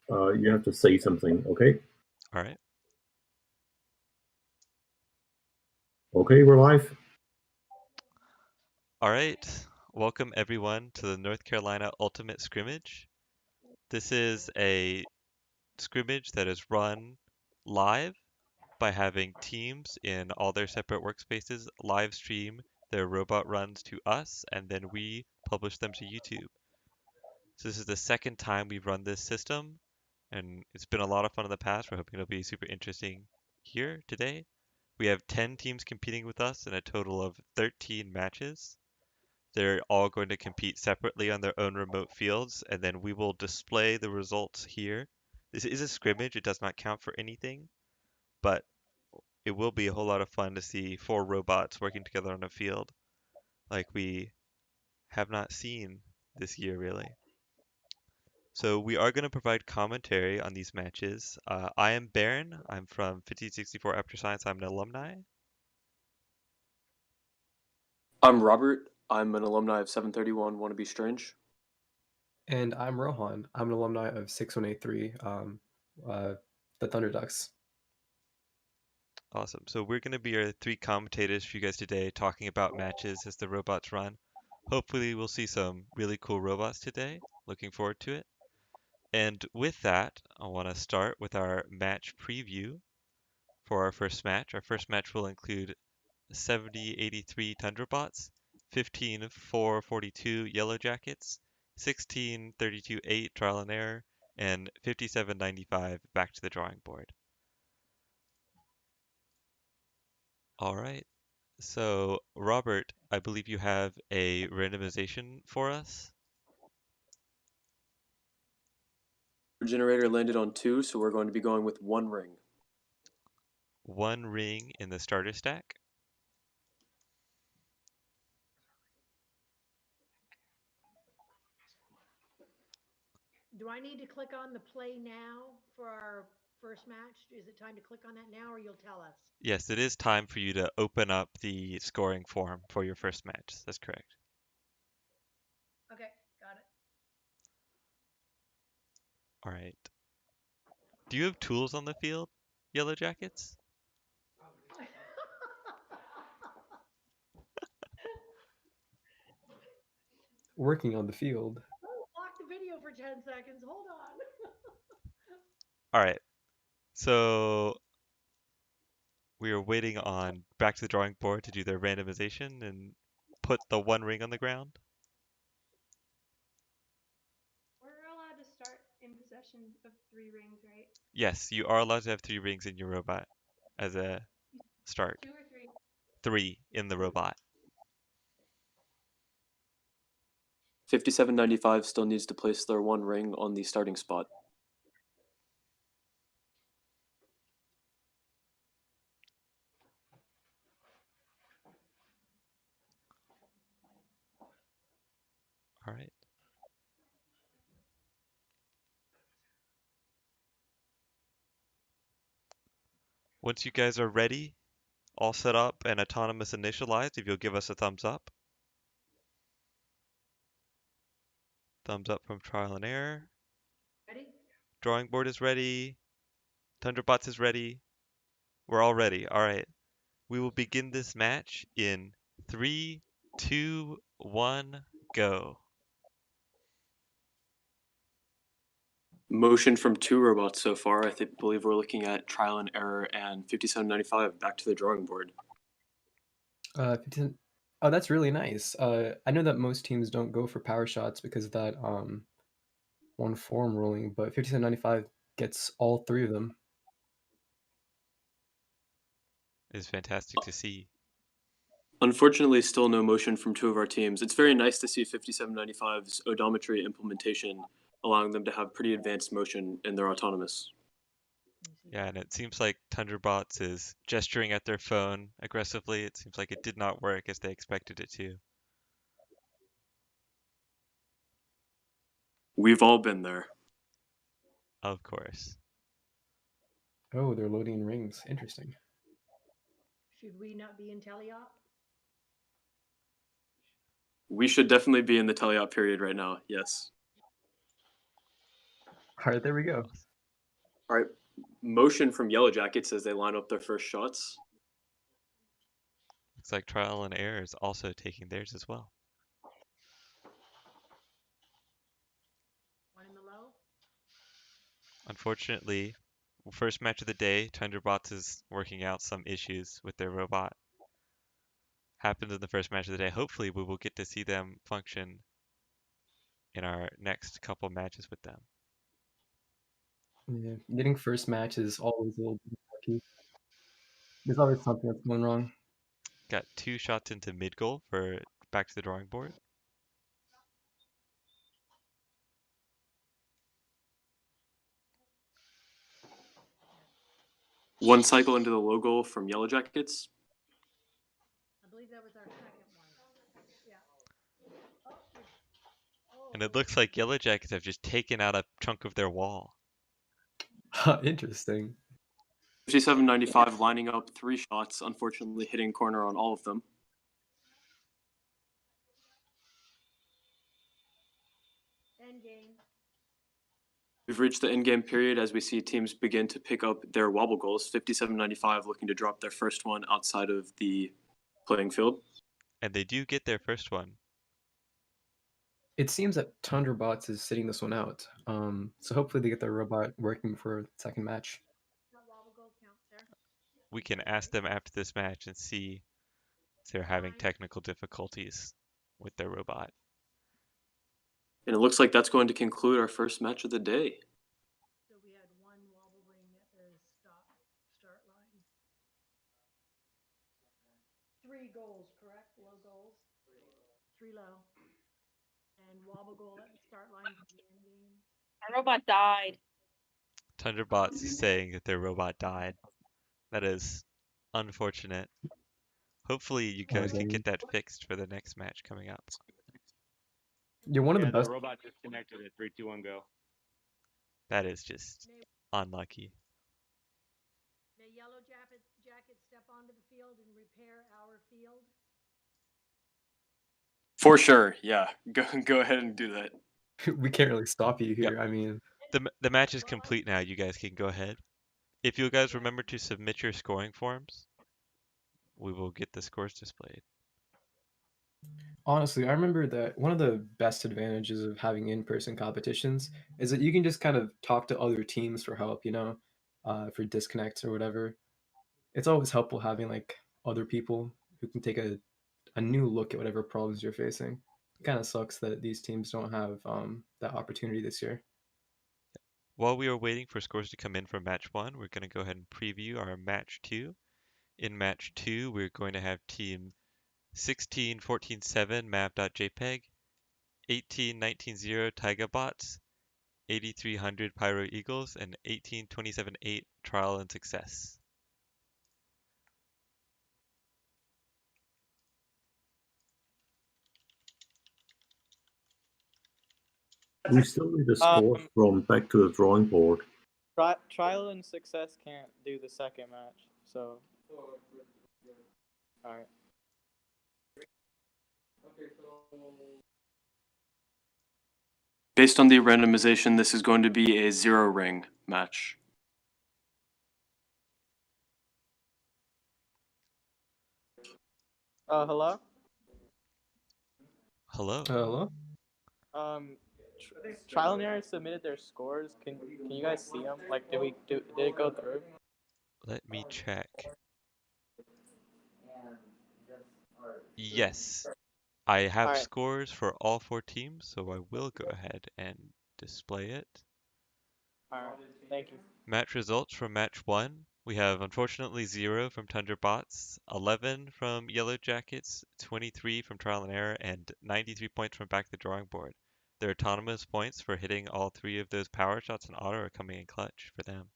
You have to say something, okay? All right. Okay, we're live. All right. Welcome everyone to the North Carolina Ultimate Scrimmage. This is a scrimmage that is run live by having teams in all their separate workspaces live stream their robot runs to us, and then we publish them to YouTube. So this is the second time we've run this system, and it's been a lot of fun in the past. We're hoping it'll be super interesting here today. We have 10 teams competing with us in a total of 13 matches. They're all going to compete separately on their own remote fields, and then we will display the results here. This is a scrimmage, it does not count for anything, but it will be a whole lot of fun to see four robots working together on a field like we have not seen this year, really. So we are going to provide commentary on these matches. I am Baron. I'm from 1564 After Science. I'm an alumni. I'm Robert. I'm an alumni of 731 Wannabe Strange. And I'm Rohan. I'm an alumni of 6183, the Thunder Ducks. Awesome. So we're going to be your three commentators for you guys today, talking about matches as the robots run. Hopefully, we'll see some really cool robots today. Looking forward to it. And with that, I want to start with our match preview for our first match. Our first match will include 7083 Tundra bots, 15442 Yellow Jackets, 16328 Trial and Error, and 5795 Back to the Drawing Board. All right. So, Robert, I believe you have a randomization for us. Generator landed on 2, so we're going to be going with 1 ring. One ring in the starter stack. Do I need to click on the play now for our first match? Is it time to click on that now, or you'll tell us? Yes, it is time for you to open up the scoring form for your first match. That's correct. Okay, got it. All right. Do you have tools on the field, Yellow Jackets? Working on the field. Oh, block the video for 10 seconds. Hold on. All right. So we are waiting on Back to the Drawing Board to do their randomization and put the one ring on the ground. We're allowed to start in possession of 3 rings, right? Yes, you are allowed to have 3 rings in your robot as a start. 2 or 3? 3 in the robot. 5795 still needs to place their 1 ring on the starting spot. All right. Once you guys are ready, all set up and autonomous initialized, if you'll give us a thumbs up. Thumbs up from Trial and Error. Ready? Drawing board is ready. Thunderbots is ready. We're all ready. All right. We will begin this match in 3, 2, 1, go. Motion from 2 robots so far. I believe we're looking at Trial and Error and 5795 back to the drawing board. 15... Oh, that's really nice. I know that most teams don't go for power shots because of that one form ruling, but 5795 gets all 3 of them. It is fantastic to see. Unfortunately, still no motion from 2 of our teams. It's very nice to see 5795's odometry implementation, allowing them to have pretty advanced motion in their autonomous. Yeah, and it seems like Thunderbots is gesturing at their phone aggressively. It seems like it did not work as they expected it to. We've all been there. Of course. Oh, they're loading rings. Interesting. Should we not be in teleop? We should definitely be in the teleop period right now, yes. All right, there we go. All right, motion from Yellow Jackets as they line up their first shots. Looks like Trial and Error is also taking theirs as well. One in the low. Unfortunately, first match of the day, Thunderbots is working out some issues with their robot. Happened in the first match of the day. Hopefully, we will get to see them function in our next couple matches with them. Yeah, getting first match is always a little bit lucky. There's always something that's going wrong. Got 2 shots into mid goal for back to the drawing board. One cycle into the low goal from Yellow Jackets. I believe that was our second one. Yeah. And it looks like Yellow Jackets have just taken out a chunk of their wall. Interesting. 57-95 lining up 3 shots, unfortunately hitting corner on all of them. End game. We've reached the end game period as we see teams begin to pick up their wobble goals. 57-95 looking to drop their first one outside of the playing field. And they do get their first one. It seems that Thunderbots is sitting this one out. So hopefully they get their robot working for the second match. That wobble goal counts there. We can ask them after this match and see if they're having technical difficulties with their robot. And it looks like that's going to conclude our first match of the day. So we had one wobble ring at the start line. 3 goals, correct? Low goals? 3 low. And wobble goal at the start line for the end game. My robot died. Thunderbots is saying that their robot died. That is unfortunate. Hopefully you guys can get that fixed for the next match coming up. You're one of the best. The robot disconnected at 3, 2, 1, go. That is just unlucky. May Yellow Jacket step onto the field and repair our field. For sure, yeah. Go ahead and do that. We can't really stop you here. Yep. I mean, The match is complete now. You guys can go ahead. If you guys remember to submit your scoring forms, we will get the scores displayed. honestly, I remember that one of the best advantages of having in-person competitions is that you can just kind of talk to other teams for help, for disconnects or whatever. It's always helpful having like other people who can take a new look at whatever problems you're facing. It kind of sucks that these teams don't have that opportunity this year. While we are waiting for scores to come in for match 1, we're going to go ahead and preview our match 2. In match 2, we're going to have team 16-14-7 mav.jpg, 18-19-0 Taigabots, 8300 Pyro Eagles, and 18-27-8 Trial and Success. We still need a score from back to the drawing board. Trial and Success can't do the second match, so. Alright. Based on the randomization, this is going to be a 0 ring match. Hello? Hello. Hello? Trial and Error submitted their scores. Can you guys see them? Like, did it go through? Let me check. Yes. I have Alright. scores for all 4 teams, so I will go ahead and display it. Alright, thank you. Match results from match 1. We have unfortunately 0 from Thunderbots, 11 from Yellow Jackets, 23 from Trial and Error, and 93 points from Back to the Drawing Board. Their autonomous points for hitting all 3 of those power shots in auto are coming in clutch for them.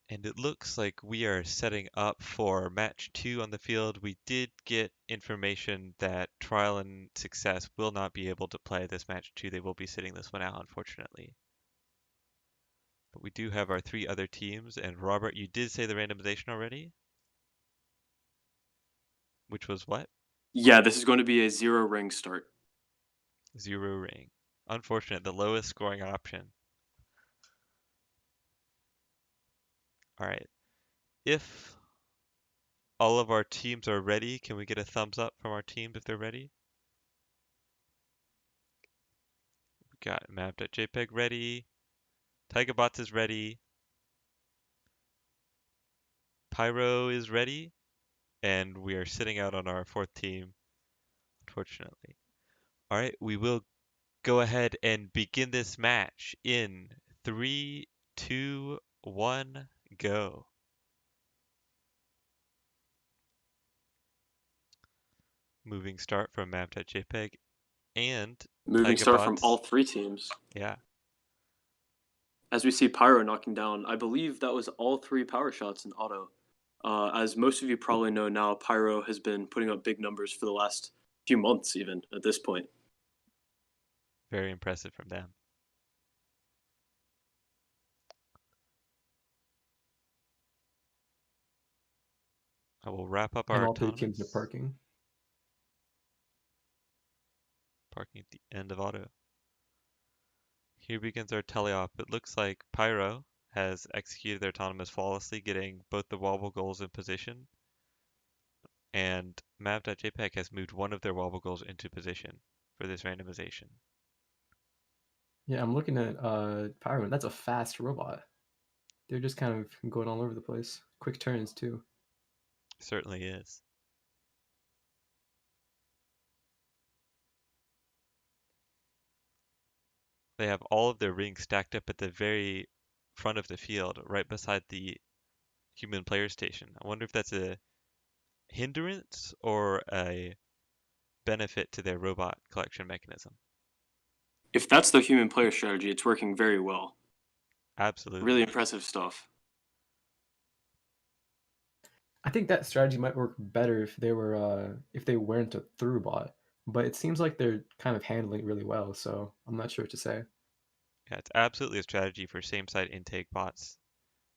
And it looks like we are setting up for match 2 on the field. We did get information that Trial and Success will not be able to play this match 2. They will be sitting this one out, unfortunately. But we do have our 3 other teams, and Robert, you did say the randomization already? Which was what? Yeah, this is going to be a 0 ring start. 0 ring. Unfortunate, the lowest scoring option. Alright. If all of our teams are ready, can we get a thumbs up from our teams if they're ready? We got map.jpg ready. Tigerbots is ready. Pyro is ready. And we are sitting out on our 4th team, unfortunately. Alright, we will go ahead and begin this match in 3, 2, 1, go. Moving start from map.jpg and Moving start from Tigerbots. all 3 teams. Yeah, As we see Pyro knocking down, I believe that was all 3 power shots in auto. As most of you probably know now, Pyro has been putting up big numbers for the last few months, even at this point. very impressive from them. I will wrap up And our all 3 teams are autonomous. parking. Parking at the end of auto. Here begins our teleop. It looks like Pyro has executed their autonomous flawlessly, getting both the wobble goals in position, and map.jpg has moved one of their wobble goals into position for this randomization. Yeah, I'm looking at Pyro. That's a fast robot. They're just kind of going all over the place. Quick turns too. Certainly is. They have all of their rings stacked up at the very front of the field, right beside the human player station. I wonder if that's a hindrance or a benefit to their robot collection mechanism. If that's the human player strategy, it's working very well. Absolutely. Really impressive stuff. I think that strategy might work better if they weren't a through bot, but it seems like they're kind of handling it really well, so I'm not sure what to say. Yeah, it's absolutely a strategy for same side intake bots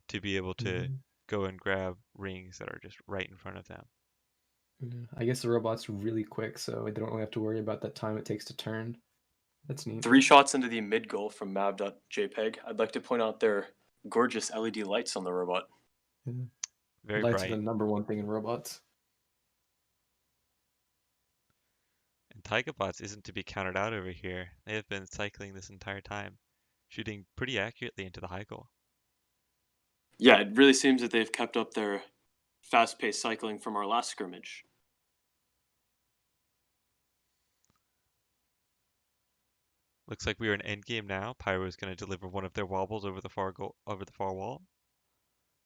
to be able to go and grab rings that are just right in front of them. Yeah, I guess the robot's really quick, so they don't really have to worry about that time it takes to turn. That's neat. 3 shots into the mid goal from mab.jpg. I'd like to point out their gorgeous LED lights on the robot. Yeah. Very Lights bright. are the #1 thing in robots. And Tigerbots isn't to be counted out over here. They have been cycling this entire time, shooting pretty accurately into the high goal. Yeah, it really seems that they've kept up their fast-paced cycling from our last scrimmage. Looks like we are in endgame now. Pyro is going to deliver one of their wobbles over the far wall.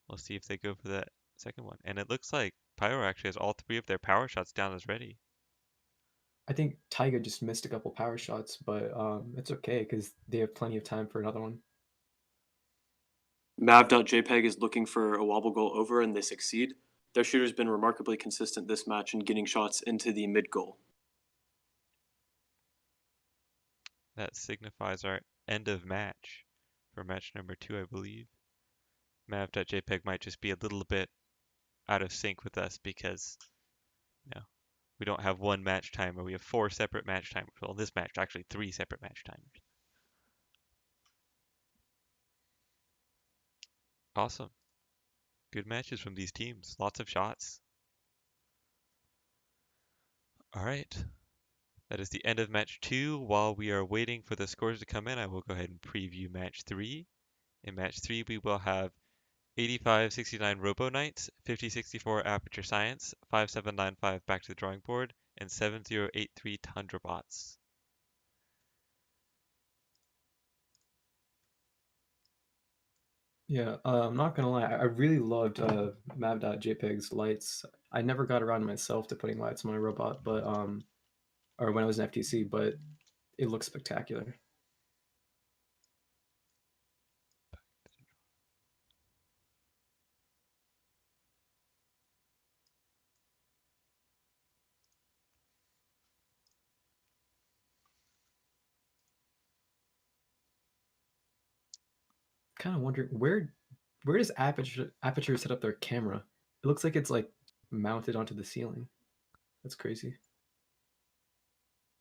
We'll see if they go for that second one. And it looks like Pyro actually has all 3 of their power shots down as ready. I think Taiga just missed a couple power shots, but it's okay because they have plenty of time for another one. Mav.jpg is looking for a wobble goal over, and they succeed. Their shooter's been remarkably consistent this match in getting shots into the mid goal. That signifies our end of match for match number 2, I believe. Mav.jpg might just be a little bit out of sync with us because, we don't have one match timer. We have 4 separate match timers. Well, in this match, actually 3 separate match timers. Awesome. Good matches from these teams. Lots of shots. All right. That is the end of match 2. While we are waiting for the scores to come in, I will go ahead and preview match 3. In match 3, we will have 8569 Robo Knights, 5064 Aperture Science, 5795 Back to the Drawing Board, and 7083 Tundra Bots. Yeah, I'm not gonna lie, I really loved Mav.jpg's lights. I never got around myself to putting lights on my robot, but or when I was in FTC, but it looks spectacular. kind of wondering where does Aperture set up their camera? It looks like it's like mounted onto the ceiling. That's crazy.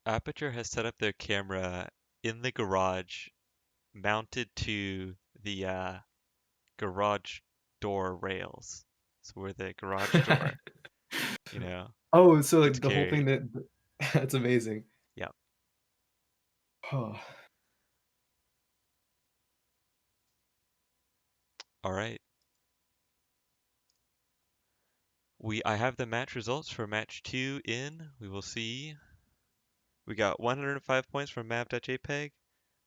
Aperture has set up their camera in the garage, mounted to the garage door rails. So where the garage door, you know, Oh, so gets like the whole thing carried. that that's amazing. Yep. Oh, All right. I have the match results for match 2 in. We will see. We got 105 points from Mav.jpg,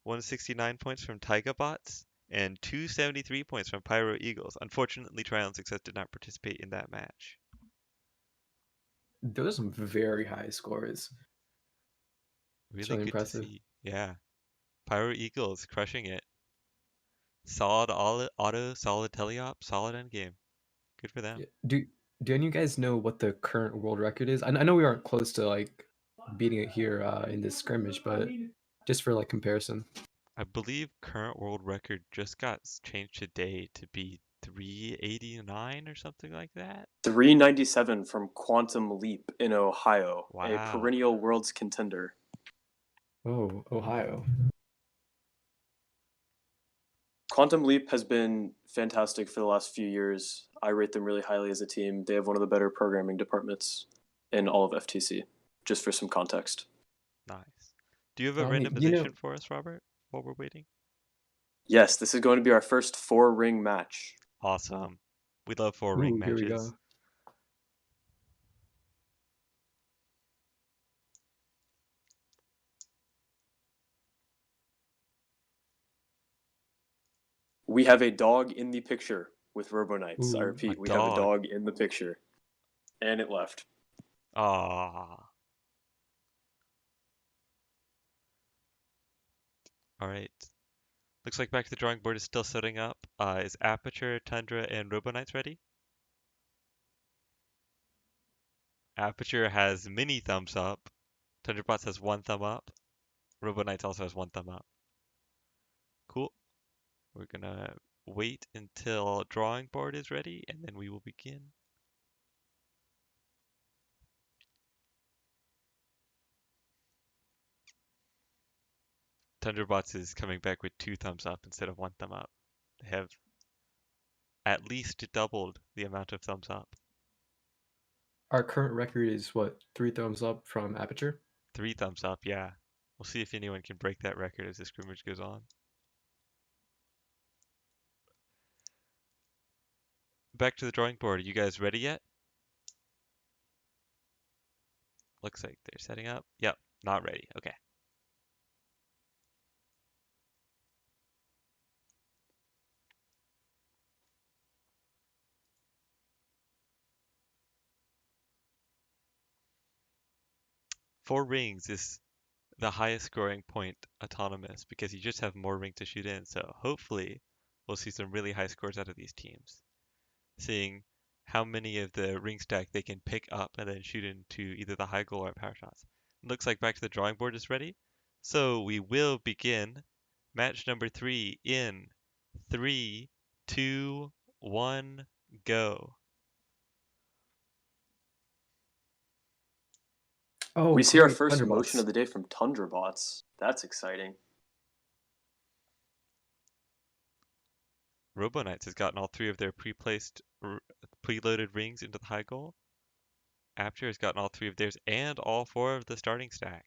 169 points from TaigaBots, and 273 points from Pyro Eagles. Unfortunately, Trial and Success did not participate in that match. those are some very high scores. Really really good impressive. to see. Yeah. Pyro Eagles crushing it. Solid auto, solid teleop, solid endgame. Good for them. Yeah. Do any of you guys know what the current world record is? I know we aren't close to like beating it here in this scrimmage, but just for like comparison. I believe current world record just got changed today to be 389 or something like that. 397 from Quantum Leap in Ohio, a Wow. perennial world's contender. Oh, Ohio. Quantum Leap has been fantastic for the last few years. I rate them really highly as a team. They have one of the better programming departments in all of FTC, just for some context. Nice. Do you have a Oh, neat. randomization for us, Robert, while we're waiting? Yes, this is going to be our first 4-ring match. Awesome. We love 4-ring Ooh, here we matches. go. We have a dog in the picture with Robo Knights. I Ooh, repeat, a we have a dog. dog in the picture. And it left. Ah. All right. Looks like Back to the Drawing Board is still setting up. Is Aperture, Tundra, and Robo Knights ready? Aperture has mini thumbs up. Thunderbots has 1 thumb up. Robo Knights also has 1 thumb up. Cool. We're gonna wait until drawing board is ready, and then we will begin. Thunderbots is coming back with 2 thumbs up instead of 1 thumb up. They have at least doubled the amount of thumbs up. our current record is what, 3 thumbs up from Aperture? 3 thumbs up, yeah. We'll see if anyone can break that record as the scrimmage goes on. Back to the drawing board. Are you guys ready yet? Looks like they're setting up. Yep, not ready. Okay. Four rings is the highest scoring point autonomous because you just have more ring to shoot in. So hopefully we'll see some really high scores out of these teams. Seeing how many of the ring stack they can pick up and then shoot into either the high goal or power shots. Looks like Back to the Drawing Board is ready. So we will begin match number 3 in 3, 2, 1, go. Oh, We see our great. first Thunderbots. motion of the day from Tundrabots. That's exciting. Robo Knights has gotten all 3 of their preloaded rings into the high goal. Aperture has gotten all 3 of theirs and all 4 of the starting stack.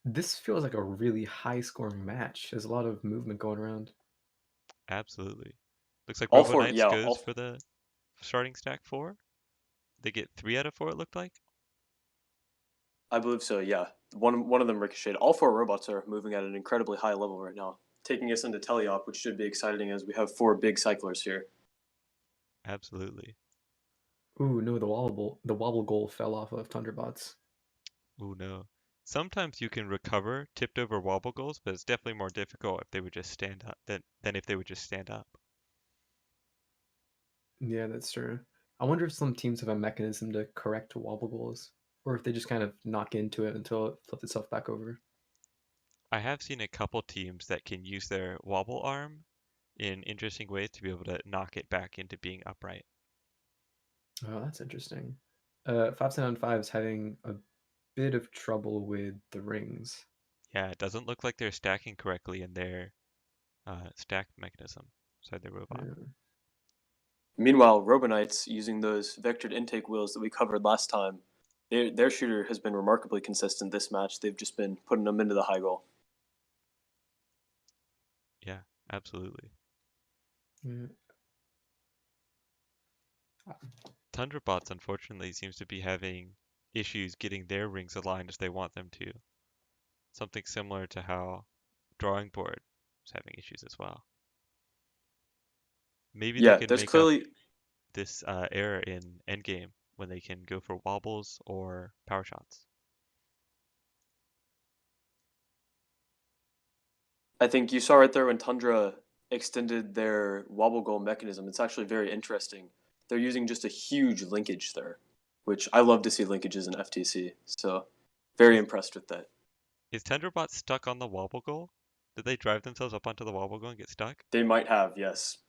This feels like a really high scoring match. There's a lot of movement going around. Absolutely. Looks like All Robo 4, Knights yeah, goes for the starting stack 4. They get 3 out of 4, it looked like. I believe so, yeah. One of them ricocheted. All 4 robots are moving at an incredibly high level right now, taking us into teleop, which should be exciting as we have 4 big cyclers here. Absolutely. Ooh, no, the wobble goal fell off of Thunderbots. Ooh, no. Sometimes you can recover tipped over wobble goals, but it's definitely more difficult if they would just stand up than if they would just stand up. Yeah, that's true. I wonder if some teams have a mechanism to correct wobble goals, or if they just kind of knock into it until it flips itself back over. I have seen a couple teams that can use their wobble arm in interesting ways to be able to knock it back into being upright. Oh, that's interesting. 5 is having a bit of trouble with the rings. Yeah, it doesn't look like they're stacking correctly in their stack mechanism inside their robot. Yeah. Meanwhile, Robonites using those vectored intake wheels that we covered last time, their shooter has been remarkably consistent this match. They've just been putting them into the high goal. Yeah, absolutely. Yeah. Tundra bots unfortunately seems to be having issues getting their rings aligned as they want them to. Something similar to how Drawing Board is having issues as well. Maybe they Yeah, can there's make up clearly this error in endgame when they can go for wobbles or power shots. I think you saw right there when Tundra extended their wobble goal mechanism. It's actually very interesting. They're using just a huge linkage there, which I love to see linkages in FTC. So, very Is, impressed with that. is Tenderbot stuck on the wobble goal? Did they drive themselves up onto the wobble goal and get stuck? They might have, yes.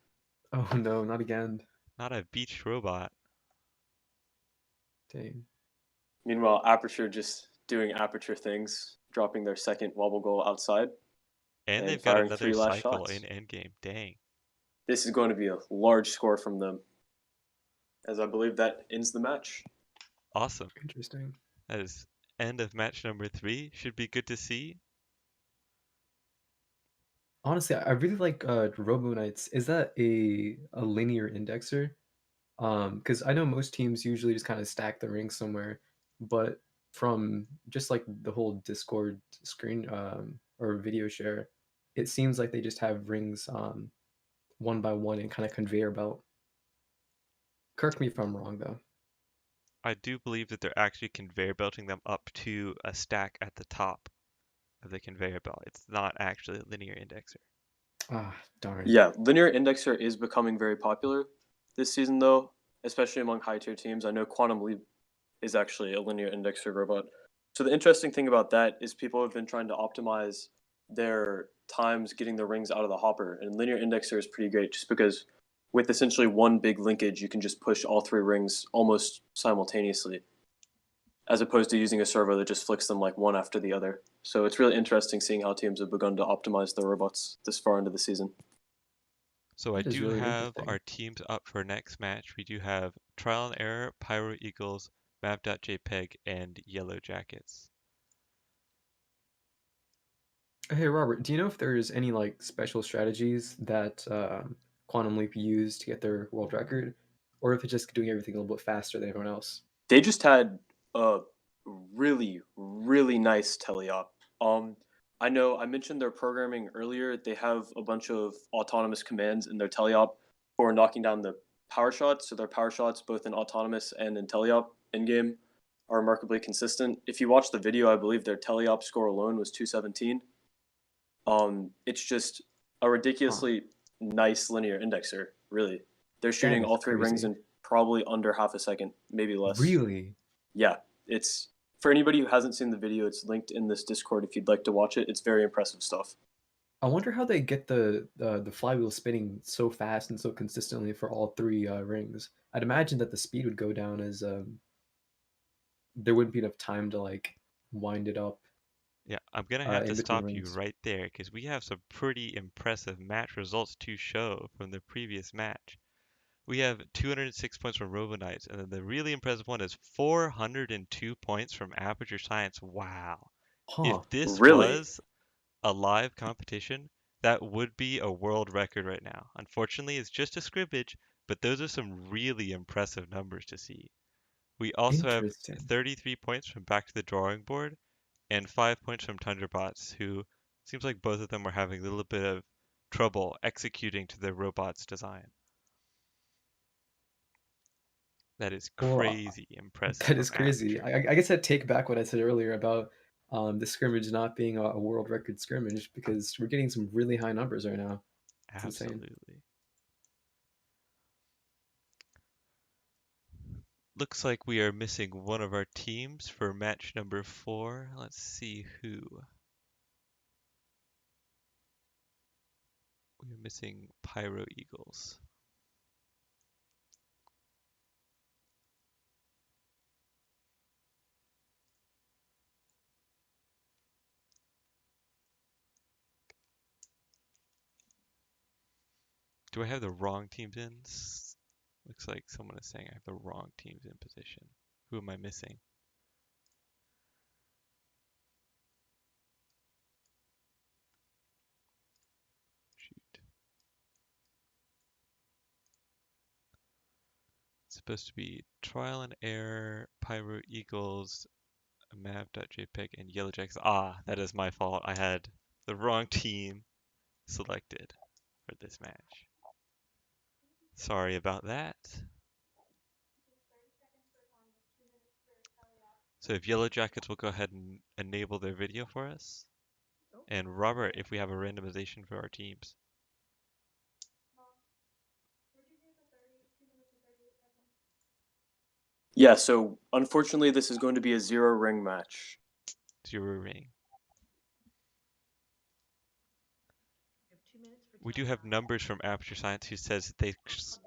Oh no, not again. Not a beach robot. Dang. Meanwhile, Aperture just doing Aperture things, dropping their second wobble goal outside And and they've got firing another 3 last cycle in shots. endgame. Dang. This is going to be a large score from them, as I believe that ends the match. Awesome. Interesting. That is end of match number 3. Should be good to see. Honestly, I really like Robo Knights. Is that a linear indexer? Because I know most teams usually just kind of stack the rings somewhere, but from just like the whole Discord screen or video share, it seems like they just have rings one by one and kind of conveyor belt. Correct me if I'm wrong though. I do believe that they're actually conveyor belting them up to a stack at the top of the conveyor belt. It's not actually a linear indexer. Ah, darn. Yeah, linear indexer is becoming very popular this season, though, especially among high tier teams. I know Quantum Leap is actually a linear indexer robot. So the interesting thing about that is people have been trying to optimize their times getting the rings out of the hopper, and linear indexer is pretty great just because with essentially one big linkage, you can just push all 3 rings almost simultaneously, as opposed to using a servo that just flicks them like one after the other. So it's really interesting seeing how teams have begun to optimize their robots this far into the season. So I That is do really have interesting. our teams up for next match. We do have Trial and Error, Pyro Eagles, Map.jpg, and Yellow Jackets. Hey Robert, do you know if there's any like special strategies that Quantum Leap used to get their world record, or if it's just doing everything a little bit faster than everyone else? They just had a really, really nice teleop. I know I mentioned their programming earlier. They have a bunch of autonomous commands in their teleop for knocking down the power shots. So their power shots, both in autonomous and in teleop in game, are remarkably consistent. If you watch the video, I believe their teleop score alone was 217. It's just a Huh. ridiculously nice linear indexer. Really, they're That shooting is all 3 rings crazy. in probably under half a second, maybe less. Really? Yeah, it's for anybody who hasn't seen the video, it's linked in this Discord if you'd like to watch it. It's very impressive stuff. I wonder how they get the flywheel spinning so fast and so consistently for all 3 rings. I'd imagine that the speed would go down as there wouldn't be enough time to like wind it up Yeah, I'm gonna have to in between stop you rings. right there because we have some pretty impressive match results to show from the previous match. We have 206 points from Robo Knights, and then the really impressive one is 402 points from Aperture Science. Wow. If Huh. this Really? was a live competition, that would be a world record right now. Unfortunately, it's just a scrimmage, but those are some really impressive numbers to see. We also have Interesting. 33 points from Back to the Drawing Board and 5 points from Tundrabots, who seems like both of them were having a little bit of trouble executing to their robot's design. That is Well, crazy impressive that from is crazy. Aperture. I guess I'd take back what I said earlier about the scrimmage not being a world record scrimmage because we're getting some really high numbers right now. It's insane. Absolutely. Looks like we are missing one of our teams for match number 4. Let's see who. We're missing Pyro Eagles. Do I have the wrong teams in? Looks like someone is saying I have the wrong teams in position. Who am I missing? Shoot. It's supposed to be Trial and Error, Pyro Eagles, Mav.jpg, and Yellow Jacks. Ah, that is my fault. I had the wrong team selected for this match. Sorry about that. So if Yellow Jackets will go ahead and enable their video for us. Oh. And Robert, if we have a randomization for our teams. Yeah, so unfortunately, this is going to be a 0 ring match. 0 ring. We have 2 minutes for We do have timeout. numbers from Aperture Science who says that they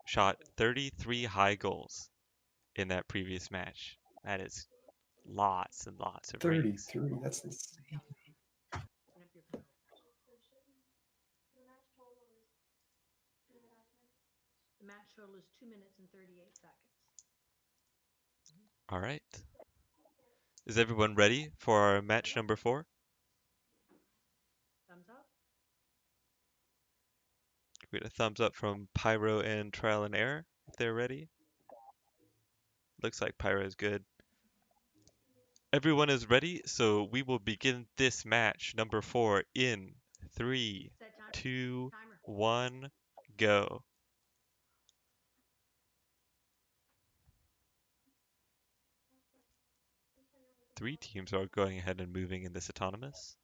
shot 33 high goals in that previous match. That is lots and lots of rings. 33. That's insane. Open up your phone. The match total is 2 minutes and 38 seconds. All right. Is everyone ready for our match number 4? Thumbs up. We get a thumbs up from Pyro and Trial and Error if they're ready. Looks like Pyro is good. Everyone is ready, so we will begin this match number 4 in 3, Set time. 2, Timer. 1, go. Three teams are going ahead and moving in this autonomous.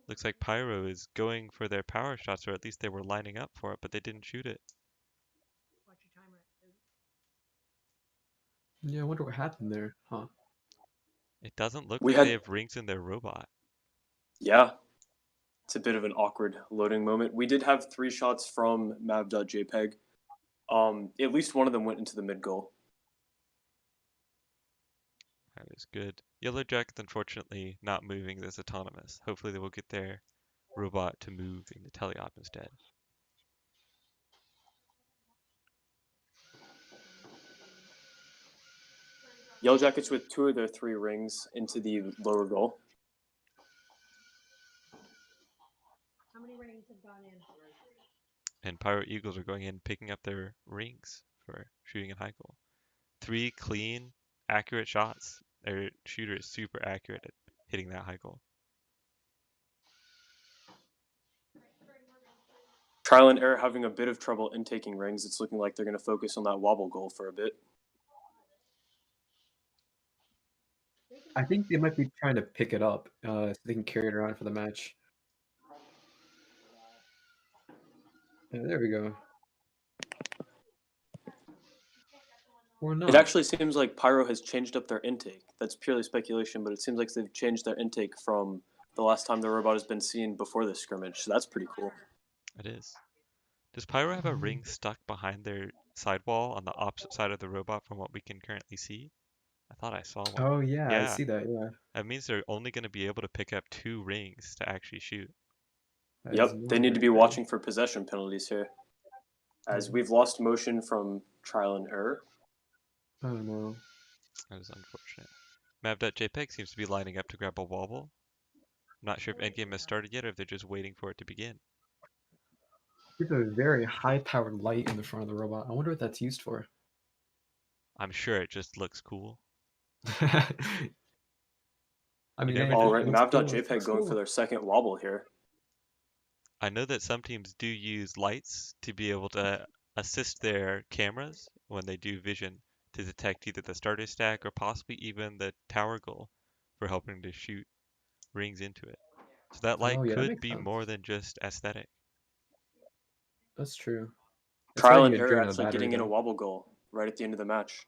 Looks like Pyro is going for their power shots, or at least they were lining up for it, but they didn't shoot it. Watch your timer at 30. Yeah, I wonder what happened there, huh? It doesn't look We like had- they have rings in their robot. Yeah, it's a bit of an awkward loading moment. We did have 3 shots from Mav.jpg. At least one of them went into the mid goal. That is good. Yellow Jackets, unfortunately, not moving this autonomous. Hopefully they will get their robot to move in the teleop instead. Yellow Jackets with 2 of their 3 rings into the lower goal. How many rings have gone in? And Pyro Eagles are going in and picking up their rings for shooting in high goal. 3 clean, accurate shots. Their shooter is super accurate at hitting that high goal. Trial and Error having a bit of trouble intaking rings. It's looking like they're going to focus on that wobble goal for a bit. I think they might be trying to pick it up so they can carry it around for the match. Yeah, there we go. Or not. It actually seems like Pyro has changed up their intake. That's purely speculation, but it seems like they've changed their intake from the last time the robot has been seen before this scrimmage. So that's pretty cool. It is. Does Pyro have a ring stuck behind their sidewall on the opposite side of the robot from what we can currently see? I thought I saw one. Oh yeah, I Yeah. see that. Yeah. That means they're only going to be able to pick up 2 rings to actually shoot. That is Yep, they more need to than be fair. watching for possession penalties here. As we've lost motion from Trial and Error. I don't know. That is unfortunate. Mav.jpg seems to be lining up to grab a wobble. I'm not sure if endgame has started yet or if they're just waiting for it to begin. There's a very high-powered light in the front of the robot. I wonder what that's used for. I'm sure it just looks cool. I mean, never hey, All know. right, it looks cool, it Mav.jpg looks going cool. for their second wobble here. I know that some teams do use lights to be able to assist their cameras when they do vision to detect either the starter stack or possibly even the tower goal for helping to shoot rings into it. So that light Oh yeah, that could makes be sense. more than just aesthetic. That's true. It's Trial already and a Error drain on the actually battery, getting in a though. wobble goal right at the end of the match.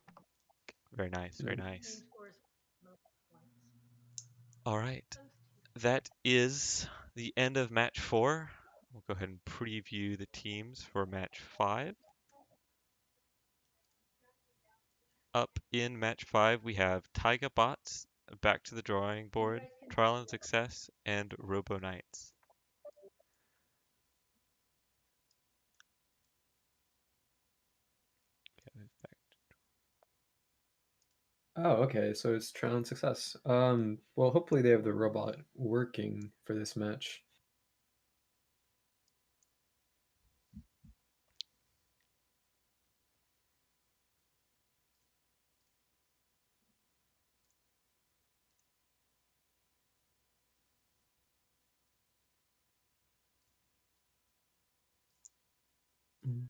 Very nice, very Yeah. nice. Team scores most points. All right. That is the end of match 4. We'll go ahead and preview the teams for match 5. Up in match 5, we have Taiga Bots, Back to the Drawing Board, Trial and Success, and Robo Knights. Oh, okay. So it's trial and success. Well, hopefully they have the robot working for this match. Mm.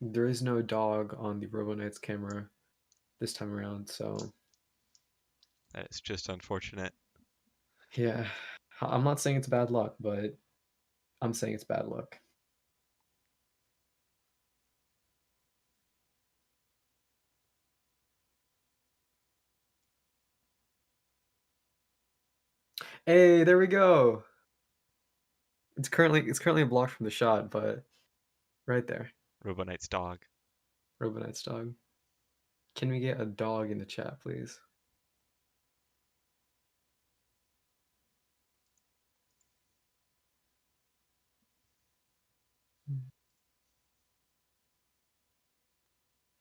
There is no dog on the Robo Knights camera this time around, so That's just unfortunate. yeah. I'm not saying it's bad luck, but I'm saying it's bad luck. Hey, there we go. It's currently blocked from the shot, but right there. Robo Knight's dog. Robo Knights dog. Can we get a dog in the chat, please?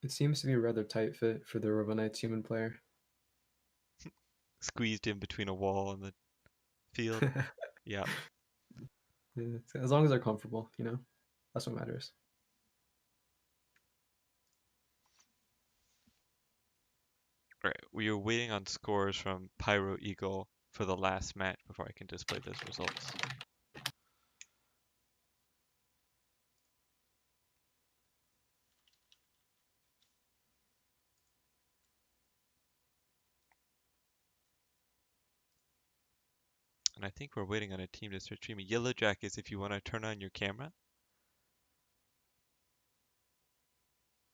It seems to be a rather tight fit for the Robo Knights human player. Squeezed in between a wall and the field. Yeah. Yeah, as long as they're comfortable, you know, that's what matters. Alright, we are waiting on scores from Pyro Eagle for the last match before I can display those results. And I think we're waiting on a team to start streaming. Yellow Jackets, if you want to turn on your camera.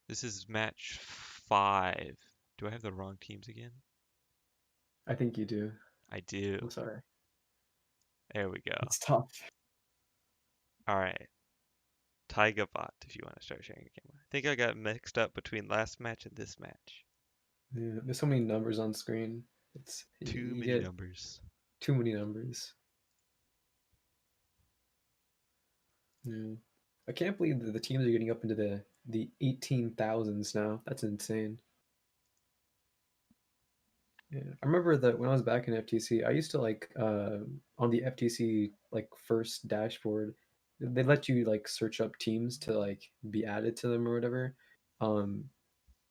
This is match 5. Do I have the wrong teams again? I think you do. I do. I'm sorry. There we go. It's tough. Alright. Taiga Bot, if you want to start sharing your camera. I think I got mixed up between last match and this match. Yeah, there's so many numbers on screen. It's Too you many get numbers. too many numbers. Yeah. I can't believe that the teams are getting up into the 18,000s now. That's insane. Yeah, I remember that when I was back in FTC, I used to like on the FTC like first dashboard, they let you like search up teams to like be added to them or whatever. Um,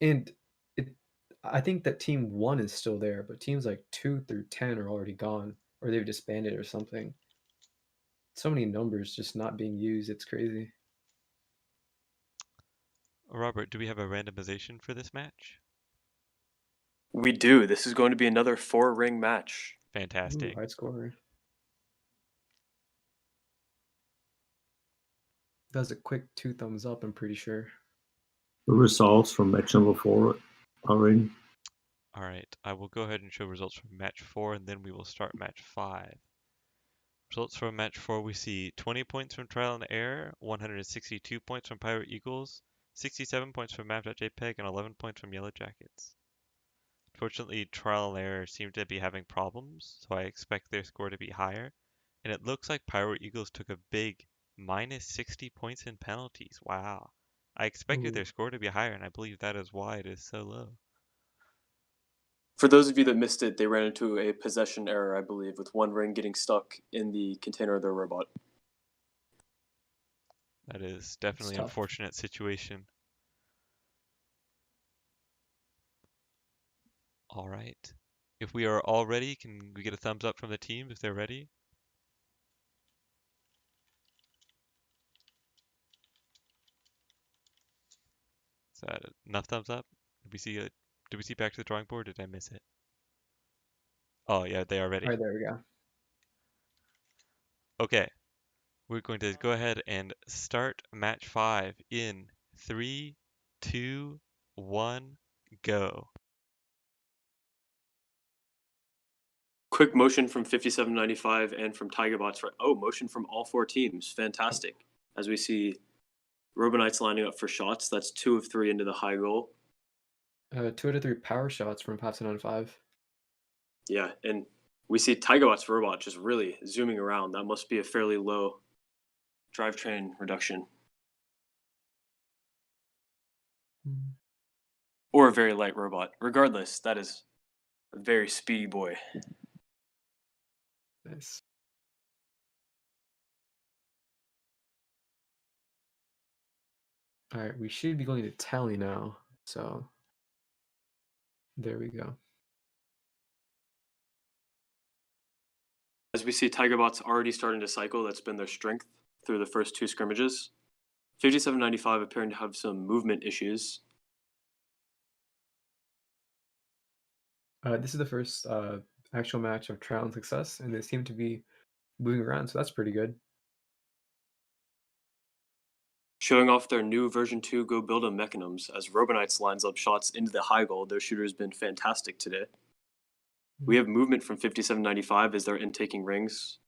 and it, I think that team 1 is still there, but teams like 2 through 10 are already gone or they've disbanded or something. So many numbers just not being used. It's crazy. Robert, do we have a randomization for this match? We do. This is going to be another 4-ring match. Fantastic. Ooh, high score. Does a quick 2 thumbs up, I'm pretty sure. The results from match number 4 are in. Alright, I will go ahead and show results from match 4 and then we will start match 5. Results from match 4, we see 20 points from Trial and Error, 162 points from Pirate Eagles, 67 points from Map.jpg, and 11 points from Yellow Jackets. Fortunately, Trial and Error seem to be having problems, so I expect their score to be higher. And it looks like Pirate Eagles took a big minus 60 points in penalties. Wow. I expected Ooh. their score to be higher, and I believe that is why it is so low. For those of you that missed it, they ran into a possession error, I believe, with one ring getting stuck in the container of their robot. That is definitely an tough. unfortunate situation. All right. If we are all ready, can we get a thumbs up from the teams if they're ready? Is that enough thumbs up? Did we see it? Did we see Back to the Drawing Board? Did I miss it? Oh yeah, they are ready. All right, there we go. Okay, we're going to go ahead and start match 5 in 3, 2, 1, go. quick motion from 5795 and from Tigerbots. Oh, motion from all 4 teams. Fantastic. As we see Robonites lining up for shots. That's 2 of 3 into the high goal. 2 out of 3 power shots from 5795. Yeah, and we see Tigerbots robot just really zooming around. That must be a fairly low drivetrain reduction. Or a very light robot. Regardless, that is a very speedy boy. Nice. All right, we should be going to tally now. So there we go. As we see Tigerbots already starting to cycle, that's been their strength through the first 2 scrimmages. 5795 appearing to have some movement issues. This is the first actual match of trial and success, and they seem to be moving around, so that's pretty good. Showing off their new version 2 Go Build 'em mechanisms as Robonites lines up shots into the high goal. Their shooter has been fantastic today. We have movement from 5795 as they're intaking rings.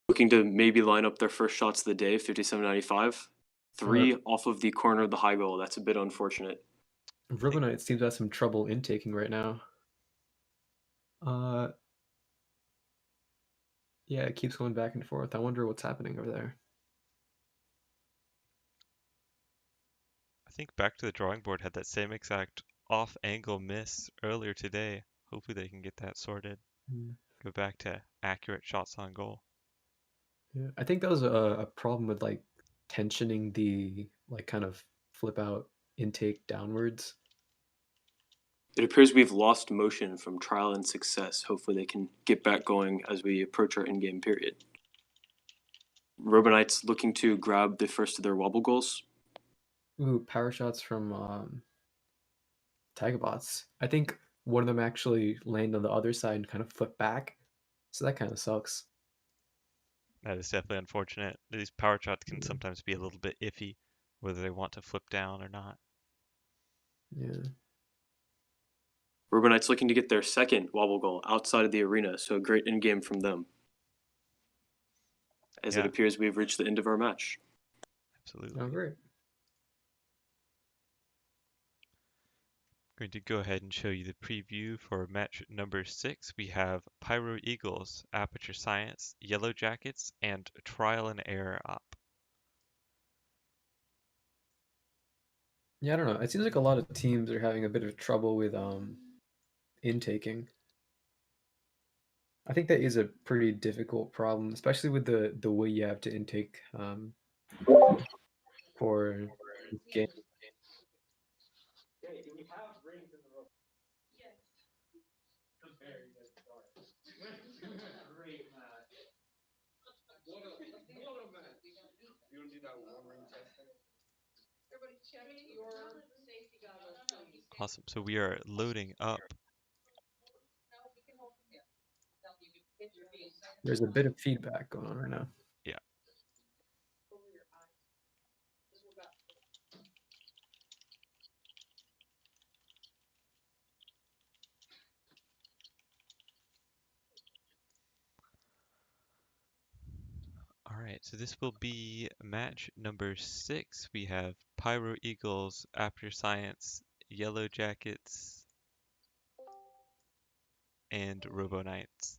Looking to maybe line up their first shots of the day, 5795. 3 off of the corner of the high goal. That's a bit unfortunate. Robonite seems to have some trouble intaking right now. Yeah, it keeps going back and forth. I wonder what's happening over there. I think Back to the Drawing Board had that same exact off-angle miss earlier today. Hopefully they can get that sorted. Go back to accurate shots on goal. Yeah, I think that was a problem with like tensioning the like kind of flip out intake downwards. It appears we've lost motion from trial and success. Hopefully they can get back going as we approach our in-game period. Robonites looking to grab the first of their wobble goals. Ooh, power shots from Tigerbots. I think one of them actually landed on the other side and kind of flipped back. So that kind of sucks. That is definitely unfortunate. These power shots can sometimes be a little bit iffy, whether they want to flip down or not. Yeah. Robonites looking to get their second wobble goal outside of the arena, so a great in-game from them. As it appears we've reached the end of our match. Absolutely. Oh, great. Going to go ahead and show you the preview for match number 6. We have Pyro Eagles, Aperture Science, Yellow Jackets, and Trial and Error up. Yeah, I don't know. It seems like a lot of teams are having a bit of trouble with intaking. I think that is a pretty difficult problem, especially with the way you have to intake for this game. Awesome. So we are loading up. There's a bit of feedback going on right now. Yeah. All right, so this will be match number 6. We have Pyro Eagles, Aperture Science, Yellow Jackets, and Robo Knights.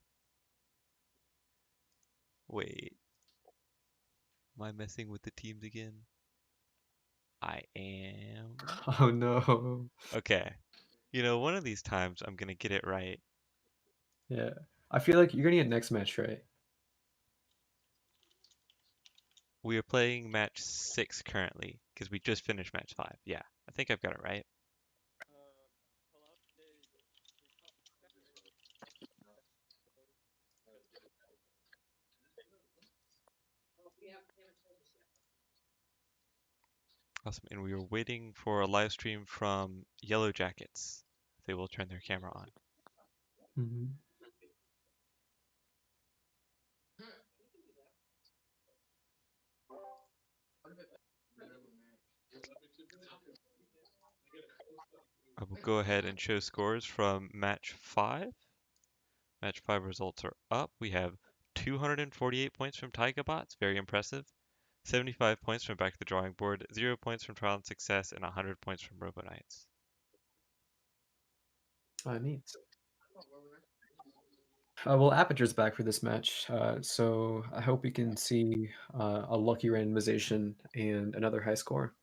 Wait. Am I messing with the teams again? I am. Oh no. Okay. You know, one of these times I'm going to get it right. Yeah. I feel like you're gonna get next match right. We are playing match 6 currently because we just finished match 5. Yeah, I think I've got it right. Awesome. And we are waiting for a live stream from Yellow Jackets. They will turn their camera on. Mm-hmm. I will go ahead and show scores from match 5. Match 5 results are up. We have 248 points from Tigabots, very impressive. 75 points from Back to the Drawing Board, 0 points from Trial and Success, and 100 points from Robo Knights. Neat. Well, Aperture's back for this match, so I hope we can see a lucky randomization and another high score.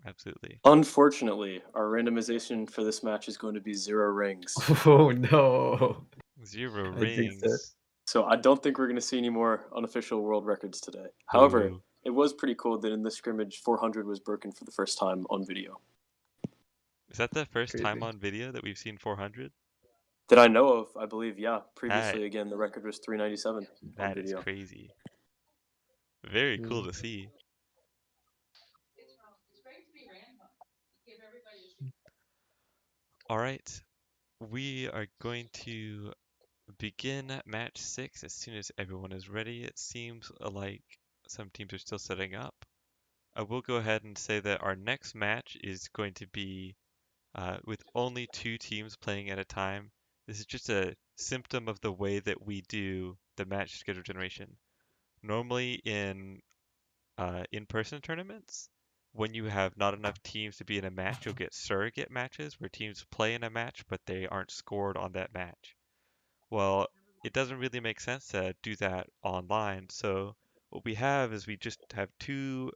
Absolutely. Unfortunately, our randomization for this match is going to be 0 rings. Oh no! 0 I jinxed it. rings. So I don't think we're going to see any more unofficial world records today. However, Ooh. it was pretty cool that in this scrimmage, 400 was broken for the first time on video. Is that the first time Crazy. on video that we've seen 400? That I know of, I believe, yeah. Previously, That, again, the record was 397 on that is video. crazy. Very cool Mm. to see. All right, we are going to begin match 6 as soon as everyone is ready. It seems like some teams are still setting up. I will go ahead and say that our next match is going to be with only 2 teams playing at a time. This is just a symptom of the way that we do the match schedule generation. Normally in-person tournaments, when you have not enough teams to be in a match, you'll get surrogate matches where teams play in a match, but they aren't scored on that match. Well, it doesn't really make sense to do that online. So what we have is we just have 2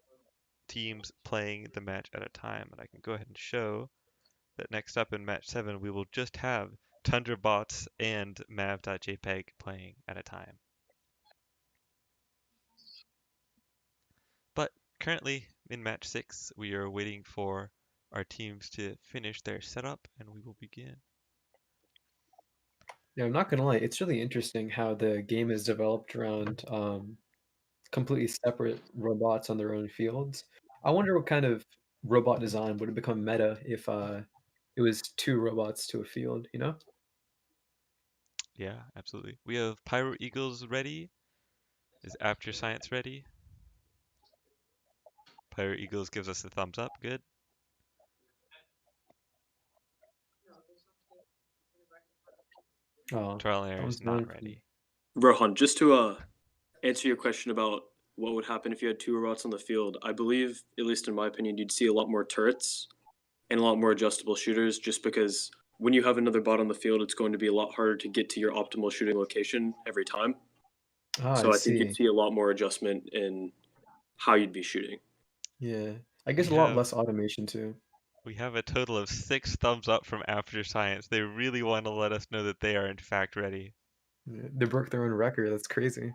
teams playing the match at a time. And I can go ahead and show that next up in match 7, we will just have TundraBots and Mav.jpg playing at a time. But currently in match 6, we are waiting for our teams to finish their setup and we will begin. Yeah, I'm not gonna lie, it's really interesting how the game is developed around completely separate robots on their own fields. I wonder what kind of robot design would have become meta if it was 2 robots to a field, you know? Yeah, absolutely. We have Pyro Eagles ready. Is After Science ready? Pyro Eagles gives us a thumbs up. Good. Oh, Trial and that Error is one's not going from ready. Rohan, just to answer your question about what would happen if you had 2 robots on the field, I believe, at least in my opinion, you'd see a lot more turrets and a lot more adjustable shooters just because when you have another bot on the field, it's going to be a lot harder to get to your optimal shooting location every time. Ah, So I I think you'd see. see a lot more adjustment in how you'd be shooting. Yeah. I We guess a lot have less automation too. we have a total of 6 thumbs up from After Science. They really want to let us know that they are in fact ready. Yeah, they broke their own record. That's crazy.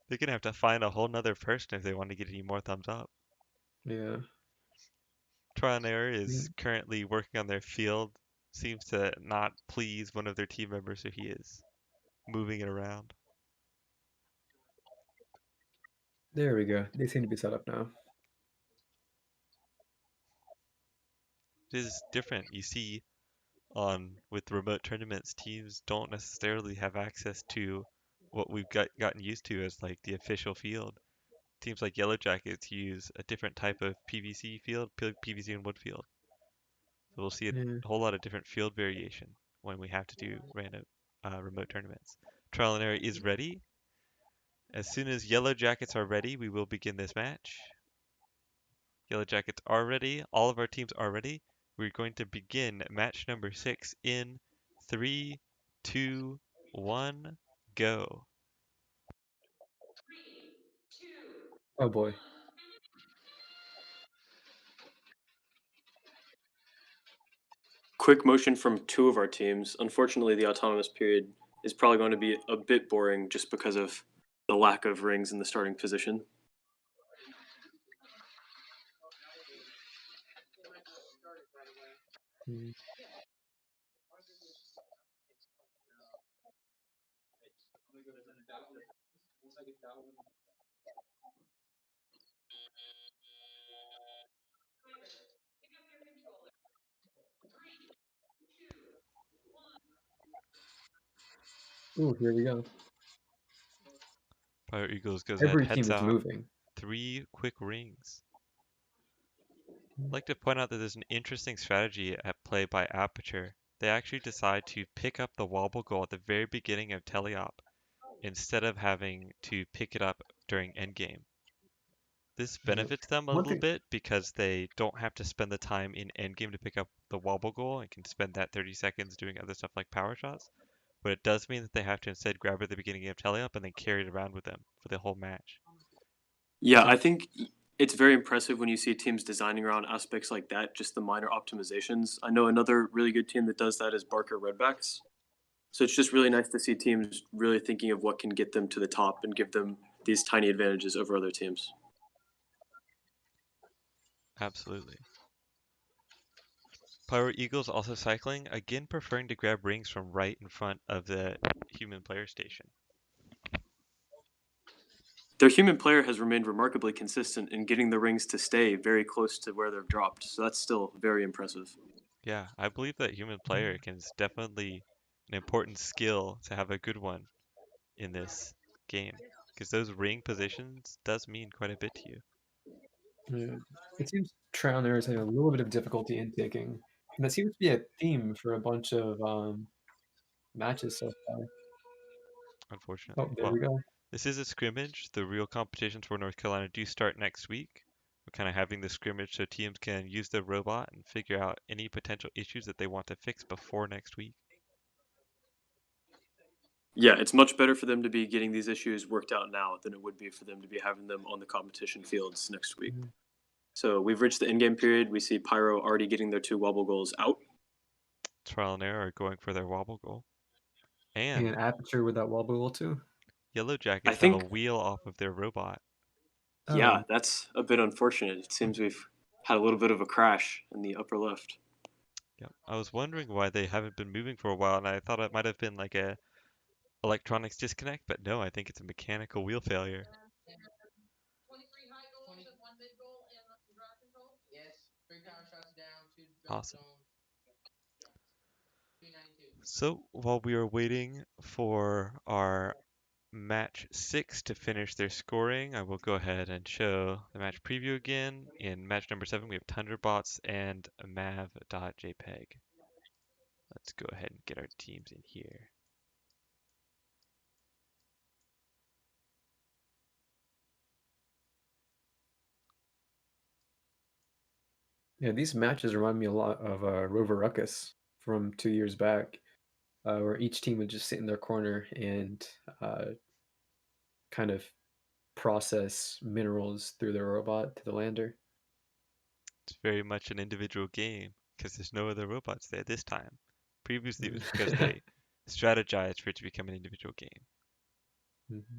They're gonna have to find a whole nother person if they want to get any more thumbs up. Yeah. Trial and Error is Mm, currently working on their field. Seems to not please one of their team members, so he is moving it around. There we go. They seem to be set up now. It is different. You see, on with remote tournaments, teams don't necessarily have access to what we've gotten used to as like the official field. Teams like Yellow Jackets use a different type of PVC field, PVC and wood field. So we'll see a Yeah. whole lot of different field variation when we have to do random remote tournaments. Trial and Error is ready. As soon as Yellow Jackets are ready, we will begin this match. Yellow Jackets are ready. All of our teams are ready. We're going to begin match number 6 in 3, 2, 1, go. Oh boy. Quick motion from 2 of our teams. Unfortunately, the autonomous period is probably going to be a bit boring just because of the lack of rings in the starting position. Mm. Ooh, here we go. Fire Eagles goes ahead, Every heads team is out. moving. 3 quick rings. I'd like to point out that there's an interesting strategy at play by Aperture. They actually decide to pick up the wobble goal at the very beginning of teleop instead of having to pick it up during endgame. This benefits them a One little thing, bit because they don't have to spend the time in endgame to pick up the wobble goal and can spend that 30 seconds doing other stuff like power shots. But it does mean that they have to instead grab it at the beginning of teleop and then carry it around with them for the whole match. Yeah, I think it's very impressive when you see teams designing around aspects like that, just the minor optimizations. I know another really good team that does that is Barker Redbacks. So it's just really nice to see teams really thinking of what can get them to the top and give them these tiny advantages over other teams. Absolutely. Pyro Eagles also cycling, again preferring to grab rings from right in front of the human player station. Their human player has remained remarkably consistent in getting the rings to stay very close to where they've dropped, so that's still very impressive. Yeah, I believe that human player is definitely an important skill to have a good one in this game, because those ring positions does mean quite a bit to you. it seems trial and error is having a little bit of difficulty in taking, and that seems to be a theme for a bunch of matches so far. Unfortunately. Oh, there Well, we go. this is a scrimmage. The real competitions for North Carolina do start next week. We're kind of having the scrimmage so teams can use their robot and figure out any potential issues that they want to fix before next week. Yeah, it's much better for them to be getting these issues worked out now than it would be for them to be having them on the competition fields next week. Mhm. So we've reached the in-game period. We see Pyro already getting their 2 wobble goals out. Trial and error are going for their wobble goal. And And Aperture with that wobble goal too. Yellow I Jackets have a think, wheel off of their robot. yeah, Oh, that's a bit unfortunate. It seems we've had a little bit of a crash in the upper left. Yep. I was wondering why they haven't been moving for a while, and I thought it might have been like a electronics disconnect, but no, I think it's a mechanical wheel failure. Awesome. So while we are waiting for our match 6 to finish their scoring, I will go ahead and show the match preview again. In match number 7, we have Tunderbots and mav.jpg. Let's go ahead and get our teams in here. yeah, these matches remind me a lot of Rover Ruckus from 2 years back, where each team would just sit in their corner and kind of process minerals through their robot to the lander. It's very much an individual game because there's no other robots there this time. Previously, it was because they strategized for it to become an individual game. Mhm.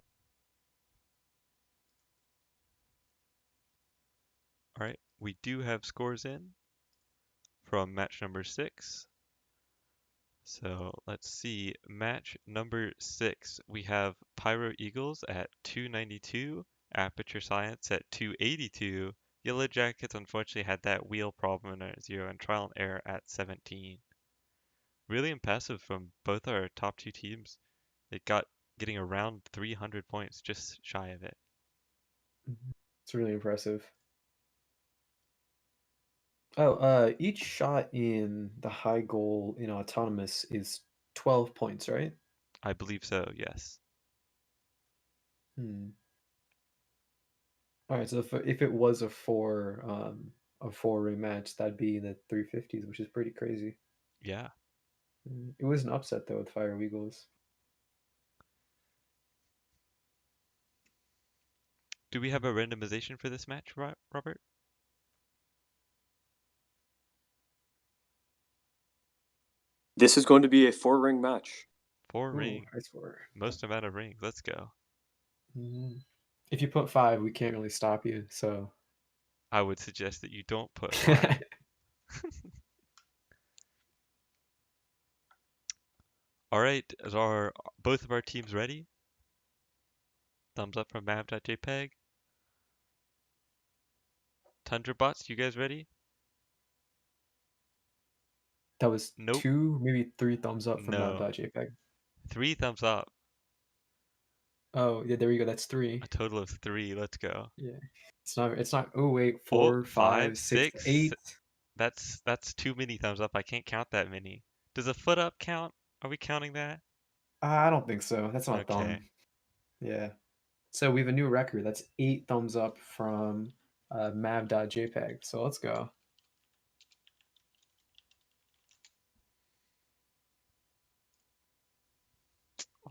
All right, we do have scores in from match number 6. So let's see. Match number 6, we have Pyro Eagles at 292, Aperture Science at 282. Yellow Jackets unfortunately had that wheel problem at 0 and Trial and Error at 17. Really impressive from both our top 2 teams. They got getting around 300 points, just shy of it. It's really impressive. Oh, each shot in the high goal in autonomous is 12 points, right? I believe so, yes. Hmm. All right, so if it was a 4 ring match, that'd be in the 350s, which is pretty crazy. Yeah. It was an upset though with Fire Eagles. Do we have a randomization for this match, Robert? This is going to be a 4-ring match. 4 Ooh, rings. high score. Most amount of rings. Let's go. If you put 5, we can't really stop you. So I would suggest that you don't put 5. All right, are both of our teams ready? Thumbs up from mav.jpg. Tundrabots, you guys ready? that was Nope. 2, maybe 3 thumbs up from No. map.jpg. 3 thumbs up. Oh, yeah, there we go. That's 3. A total of 3. Let's go. Yeah. It's not. Oh, wait. Oh, 4, 5, 5, 6, 6. 8. That's too many thumbs up. I can't count that many. Does a foot up count? Are we counting that? I don't think so. That's not Okay. thumb. Yeah. So we have a new record. That's 8 thumbs up from mav.jpg. So let's go.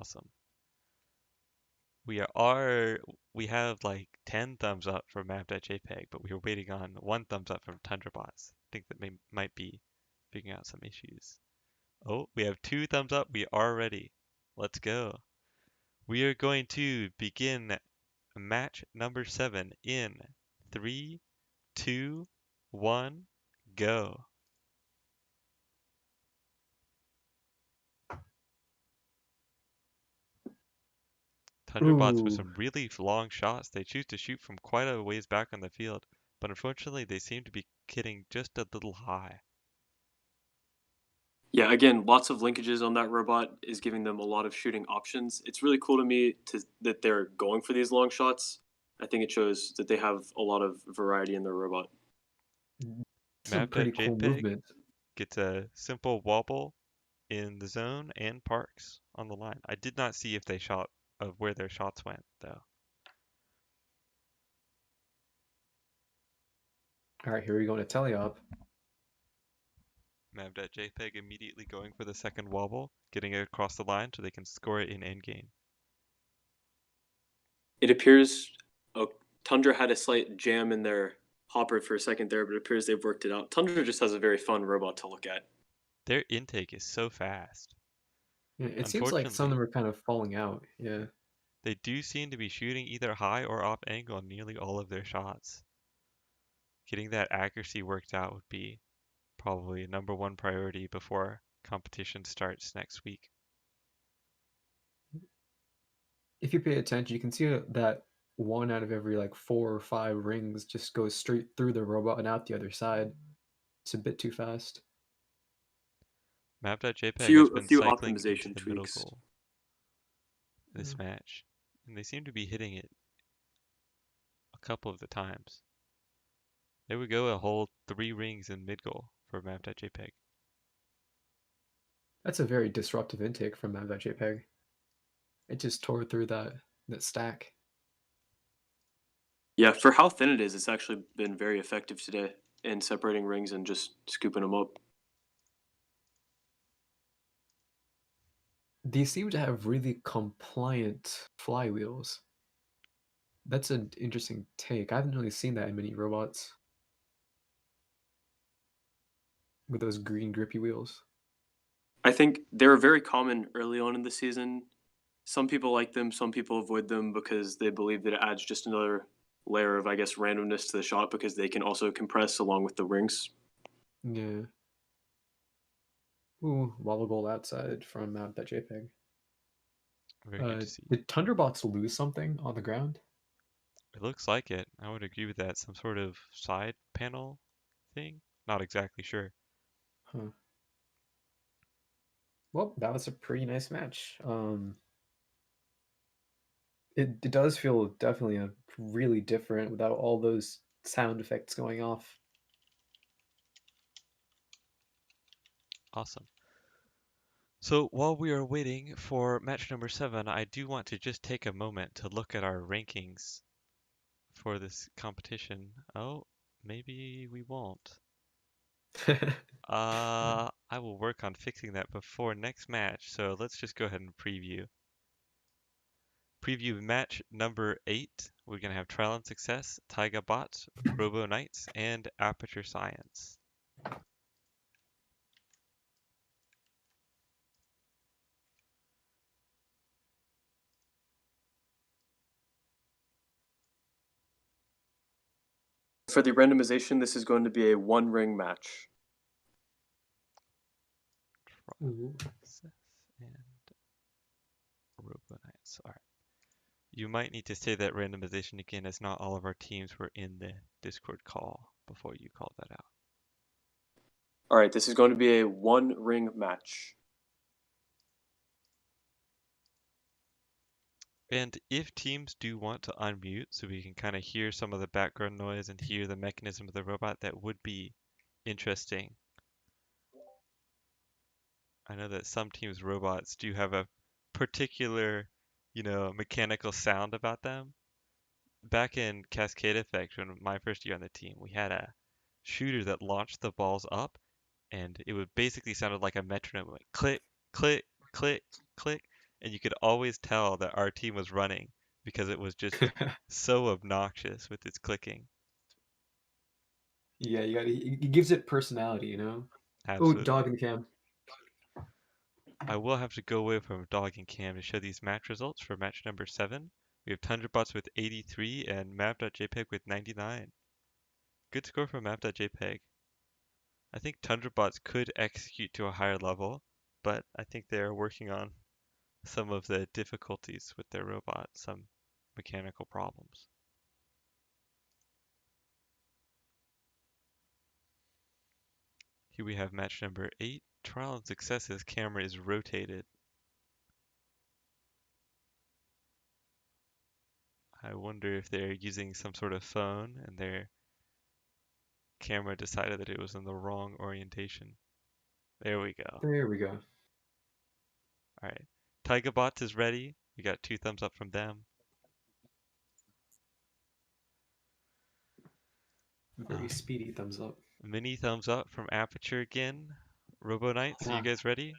Awesome. We have like 10 thumbs up for map.jpg, but we were waiting on 1 thumbs up from TundraBots. I think that might be figuring out some issues. Oh, we have 2 thumbs up. We are ready. Let's go. We are going to begin match number 7 in 3, 2, 1, go. TundraBots with Ooh. some really long shots. They choose to shoot from quite a ways back on the field, but unfortunately they seem to be hitting just a little high. Yeah, again, lots of linkages on that robot is giving them a lot of shooting options. It's really cool to me that they're going for these long shots. I think it shows that they have a lot of variety in their robot. Some pretty cool Map.jpg movement. gets a simple wobble in the zone and parks on the line. I did not see if they shot of where their shots went though. All right, here we go to teleop. Map.jpg immediately going for the second wobble, getting it across the line so they can score it in endgame. It appears Tundra had a slight jam in their hopper for a second there, but it appears they've worked it out. Tundra just has a very fun robot to look at. Their intake is so fast. Yeah, it seems like some of them are kind of falling out. Yeah. They do seem to be shooting either high or off angle on nearly all of their shots. Getting that accuracy worked out would be probably a #1 priority before competition starts next week. If you pay attention, you can see that 1 out of every like 4 or 5 rings just goes straight through the robot and out the other side. It's a bit too fast. Map.jpg has been few cycling into optimization the middle tweaks. goal this match, and they seem to be hitting it a couple of the times. There we go, a whole 3 rings in mid goal for map.jpg. That's a very disruptive intake from mav.jpg. It just tore through that stack. Yeah, for how thin it is, it's actually been very effective today in separating rings and just scooping them up. These seem to have really compliant flywheels. That's an interesting take. I haven't really seen that in many robots. With those green grippy wheels. I think they were very common early on in the season. Some people like them, some people avoid them because they believe that it adds just another layer of, I guess, randomness to the shot because they can also compress along with the rings. Yeah. Ooh, wobble goal outside from map.jpg. Very good to see. Did TundraBots lose something on the ground? It looks like it. I would agree with that. Some sort of side panel thing? Not exactly sure. Huh. Well, that was a pretty nice match. It does feel definitely really different without all those sound effects going off. Awesome. So while we are waiting for match number 7, I do want to just take a moment to look at our rankings for this competition. Oh, maybe we won't. I will work on fixing that before next match, so let's just go ahead and preview. Preview match number 8. We're going to have Trial and Success, Taiga Bots, Robo Knights, and Aperture Science. For the randomization, this is going to be a 1-ring match. Trial and Success and Robo Knights. Alright. You might need to say that randomization again, as not all of our teams were in the Discord call before you called that out. All right, this is going to be a 1-ring match. And if teams do want to unmute so we can kind of hear some of the background noise and hear the mechanism of the robot, that would be interesting. I know that some teams' robots do have a particular, mechanical sound about them. Back in Cascade Effect, when my first year on the team, we had a shooter that launched the balls up, and it would basically sounded like a metronome, like click, click, click, click, and you could always tell that our team was running because it was just so obnoxious with its clicking. Yeah, it gives it personality, you know? Oh, Absolutely. dog in the cam. I will have to go away from dog and cam to show these match results for match number 7. We have TundraBots with 83 and map.jpg with 99. Good score for map.jpg. I think TundraBots could execute to a higher level, but I think they are working on some of the difficulties with their robot, some mechanical problems. Here we have match number 8. Trial and Success's camera is rotated. I wonder if they're using some sort of phone and their camera decided that it was in the wrong orientation. There we go. There we go. Alright. TaigaBots is ready. We got 2 thumbs up from them. Very speedy thumbs up. Mini thumbs up from Aperture again. Robo Knights, are you guys ready?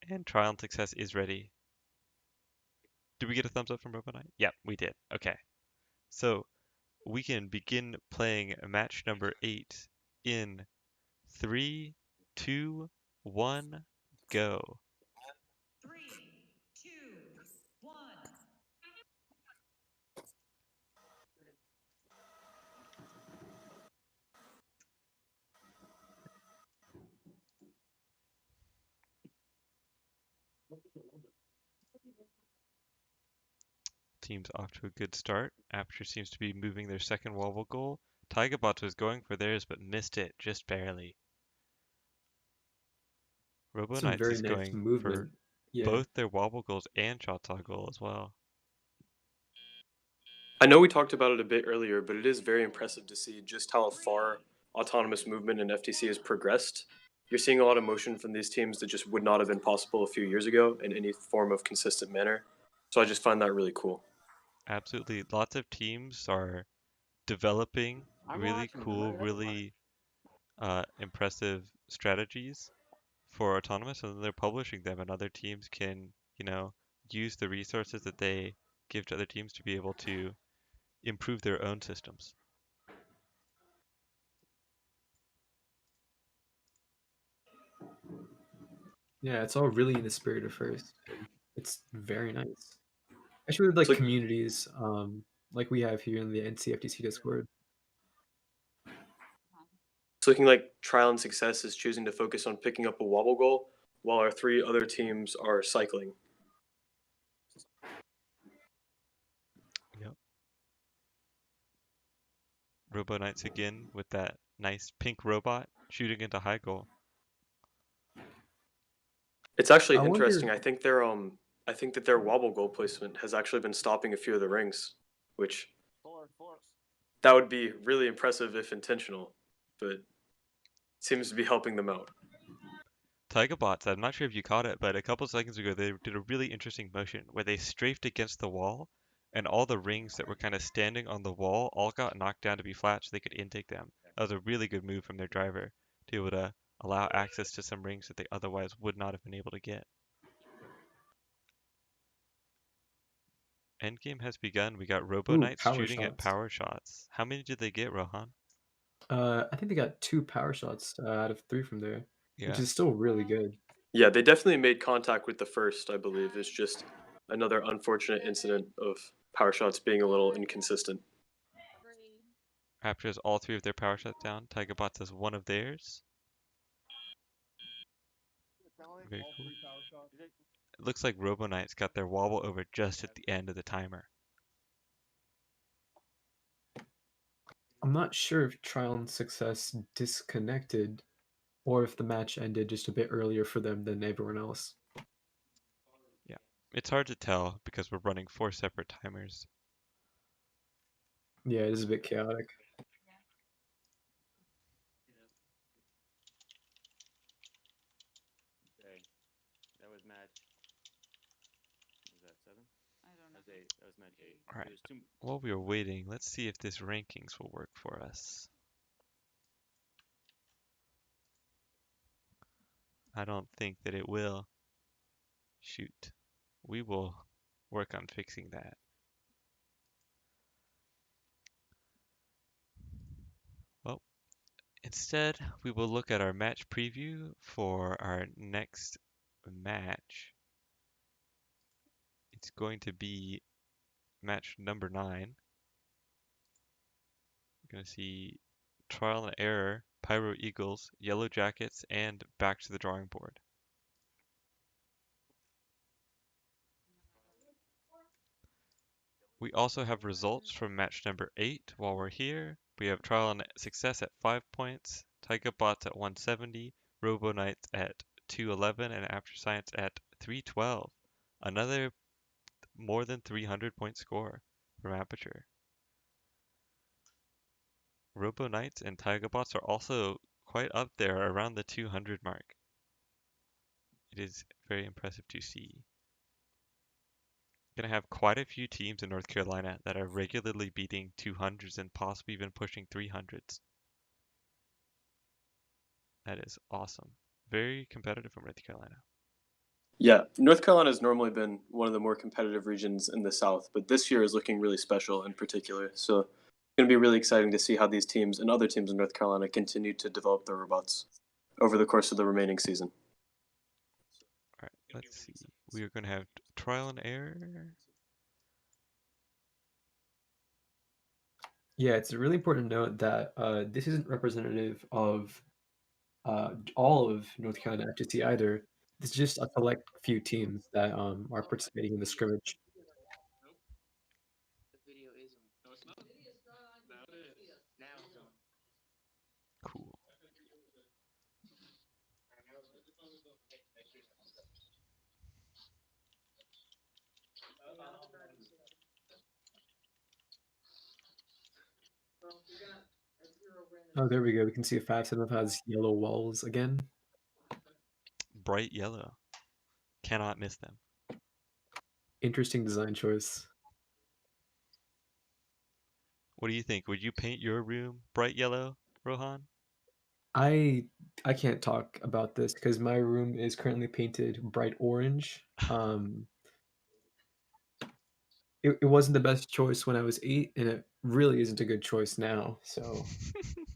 And Trial and Success is ready. Did we get a thumbs up from Robo Knight? Yep, we did. Okay. So we can begin playing match number 8 in 3, 2, 1, go. 3, 2, 1. Team's off to a good start. Aperture seems to be moving their second wobble goal. TaigaBots was going for theirs but missed it just barely. Robo Some Knights very is nice going for movement. Yeah. both their wobble goals and shots on goal as well. I know we talked about it a bit earlier, but it is very impressive to see just how far autonomous movement in FTC has progressed. You're seeing a lot of motion from these teams that just would not have been possible a few years ago in any form of consistent manner. So I just find that really cool. Absolutely. Lots of teams are developing really cool, really impressive strategies for autonomous, and then they're publishing them, and other teams can, use the resources that they give to other teams to be able to improve their own systems. Yeah, it's all really in the spirit of first. It's very nice. Especially with like So- communities, like we have here in the NCFTC Discord. It's looking like Trial and Success is choosing to focus on picking up a wobble goal, while our 3 other teams are cycling. Yep. Robo Knights again with that nice pink robot shooting into high goal. It's actually I interesting. wonder- I think that their wobble goal placement has actually been stopping a few of the rings, which that would be really impressive if intentional, but seems to be helping them out. TaigaBots, I'm not sure if you caught it, but a couple seconds ago they did a really interesting motion where they strafed against the wall, and all the rings that were kind of standing on the wall all got knocked down to be flat so they could intake them. That was a really good move from their driver to be able to allow access to some rings that they otherwise would not have been able to get. Endgame has begun. We got Robo Ooh, Knights power shooting at shots. power shots. How many did they get, Rohan? I think they got 2 power shots out of 3 from there, Yeah. which is still really good. Yeah, they definitely made contact with the first, I believe. It's just another unfortunate incident of power shots being a little inconsistent. Raptor has all 3 of their power shots down. TaigaBots has 1 of theirs. Very cool. It looks like Robo Knights got their wobble over just at the end of the timer. I'm not sure if Trial and Success disconnected or if the match ended just a bit earlier for them than everyone else. Yeah, It's hard to tell because we're running 4 separate timers. Yeah, it is a bit chaotic. Okay. That was match. Was that 7? I don't know. That was 8. That was match 8. Alright. It was 2. While we are waiting, let's see if this rankings will work for us. I don't think that it will. Shoot. We will work on fixing that. Well, instead, we will look at our match preview for our next match. It's going to be match number 9. We're going to see Trial and Error, Pyro Eagles, Yellow Jackets, and Back to the Drawing Board. We also have results from match number 8 while we're here. We have Trial and Success at 5 points, Taiga Bots at 170, Robo Knights at 211, and After Science at 312. Another more than 300 point score from Aperture. Robo Knights and Taiga Bots are also quite up there around the 200 mark. It is very impressive to see. Gonna have quite a few teams in North Carolina that are regularly beating 200s and possibly even pushing 300s. That is awesome. Very competitive from North Carolina. Yeah, North Carolina has normally been one of the more competitive regions in the South, but this year is looking really special in particular. So it's going to be really exciting to see how these teams and other teams in North Carolina continue to develop their robots over the course of the remaining season. Alright, let's see. We are going to have Trial and Error. Yeah, it's really important to note that this isn't representative of all of North Carolina FTC either. It's just a select few teams that are participating in the scrimmage. Cool. Oh, there we go. We can see a 5-7 has yellow walls again. Bright yellow. Cannot miss them. Interesting design choice. What do you think? Would you paint your room bright yellow, Rohan? I can't talk about this because my room is currently painted bright orange. It wasn't the best choice when I was 8, and it really isn't a good choice now. So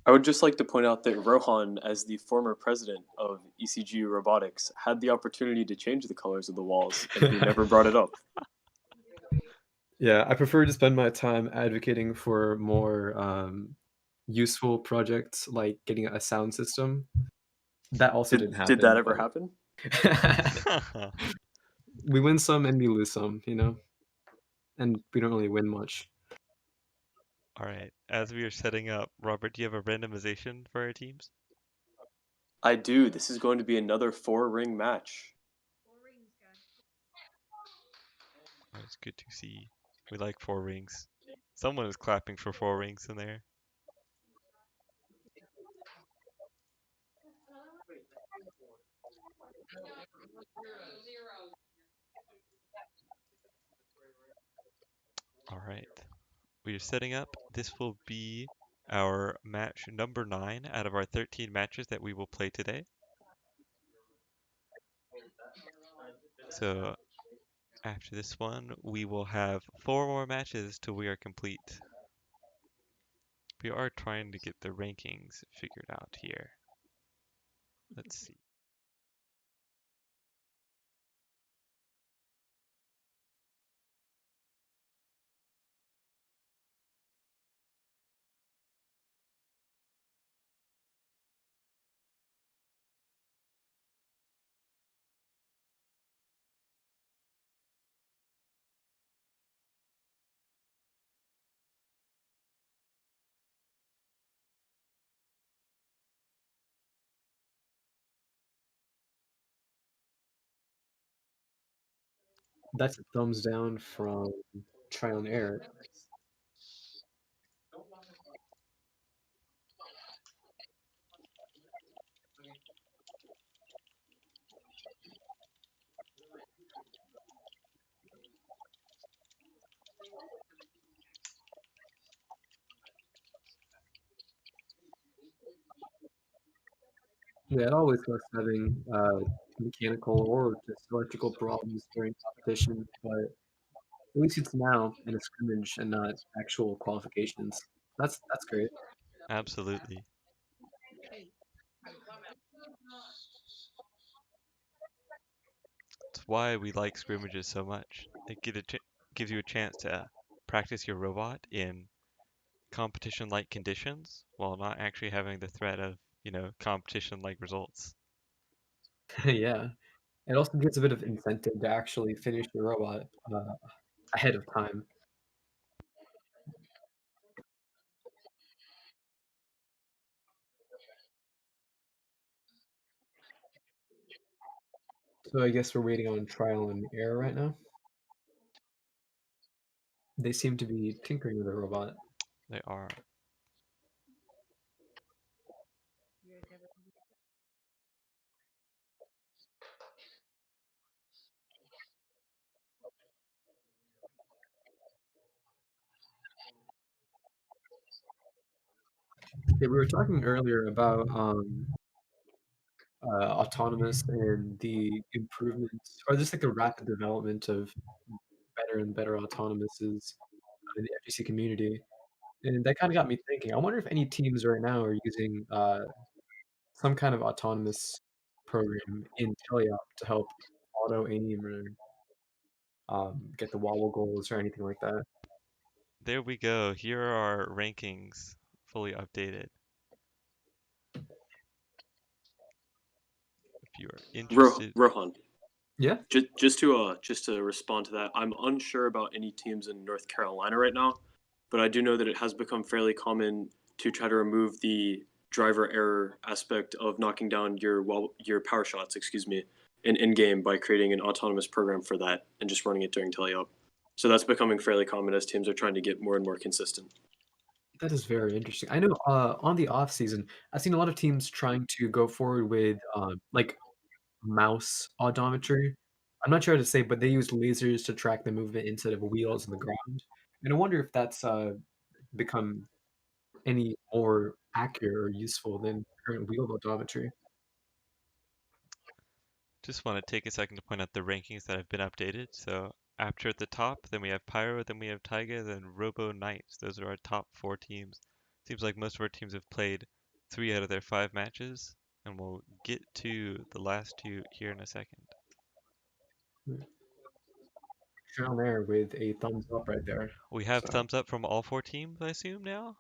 I would just like to point out that Rohan, as the former president of ECG Robotics, had the opportunity to change the colors of the walls, and he never brought it up. yeah, I prefer to spend my time advocating for more useful projects like getting a sound system. That also didn't happen. Did that ever happen? We win some and we lose some, you know? And we don't really win much. Alright, as we are setting up, Robert, do you have a randomization for our teams? I do. This is going to be another 4-ring match. 4 rings, guys. Oh, it's good to see. We like 4 rings. Someone is clapping for 4 rings in there. Alright. We are setting up. This will be our match number 9 out of our 13 matches that we will play today. So after this one, we will have 4 more matches till we are complete. We are trying to get the rankings figured out here. Let's see. That's a thumbs down from Trial and Error. Yeah, it always sucks having mechanical or just electrical problems during competition, but at least it's now in a scrimmage and not actual qualifications. That's great. Absolutely. It's why we like scrimmages so much. It gives you a chance to practice your robot in competition-like conditions while not actually having the threat of, competition-like results. Yeah. It also gives a bit of incentive to actually finish the robot ahead of time. So I guess we're waiting on trial and error right now. They seem to be tinkering with the robot. They are. Yeah, we were talking earlier about autonomous and the improvements, or just like the rapid development of better and better autonomouses in the FGC community. And that kind of got me thinking. I wonder if any teams right now are using some kind of autonomous program in teleop to help auto aim or get the wobble goals or anything like that. There we go. Here are our rankings fully updated. If you are interested. Rohan, Yeah. just to respond to that, I'm unsure about any teams in North Carolina right now, but I do know that it has become fairly common to try to remove the driver error aspect of knocking down your power shots, excuse me, in game by creating an autonomous program for that and just running it during teleop. So that's becoming fairly common as teams are trying to get more and more consistent. That is very interesting. I know on the off season, I've seen a lot of teams trying to go forward with like mouse odometry. I'm not sure how to say, but they use lasers to track the movement instead of wheels on the ground. And I wonder if that's become any more accurate or useful than current wheel odometry. Just want to take a second to point out the rankings that have been updated. So Apture at the top, then we have Pyro, then we have Taiga, then Robo Knights. Those are our top 4 teams. Seems like most of our teams have played 3 out of their 5 matches, and we'll get to the last 2 here in a second. Down there with a thumbs up right there. We have So, thumbs up from all 4 teams, I assume now?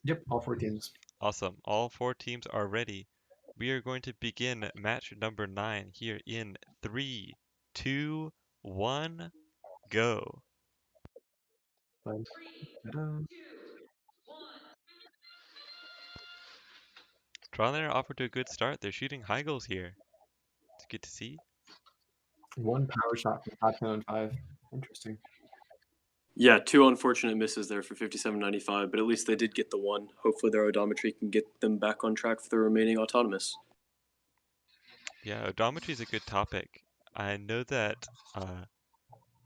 yep, all 4 teams. Awesome. All 4 teams are ready. We are going to begin match number 9 here in 3, 2, 1, go. Ta-da. Tronlaner offered to a good start. They're shooting high goals here. It's good to see. One power shot from 5 Interesting. Yeah, 2 unfortunate misses there for 57.95, but at least they did get the one. Hopefully their odometry can get them back on track for the remaining autonomous. Yeah, odometry is a good topic. I know that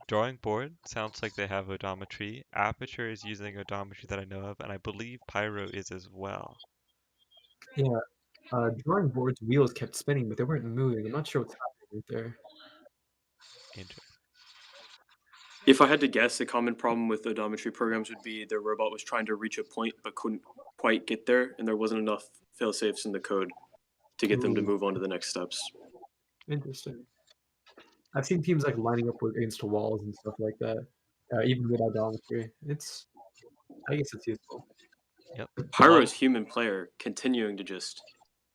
Drawing Board sounds like they have odometry. Aperture is using odometry that I know of, and I believe Pyro is as well. Yeah, drawing board's wheels kept spinning, but they weren't moving. I'm not sure what's happening right there. Interesting. If I had to guess, a common problem with odometry programs would be their robot was trying to reach a point but couldn't quite get there, and there wasn't enough fail-safes in the code to get them to Ooh, move on to the next steps. interesting. I've seen teams like lining up against walls and stuff like that, even with odometry. I guess it's useful. Yep. Pyro's human player continuing to just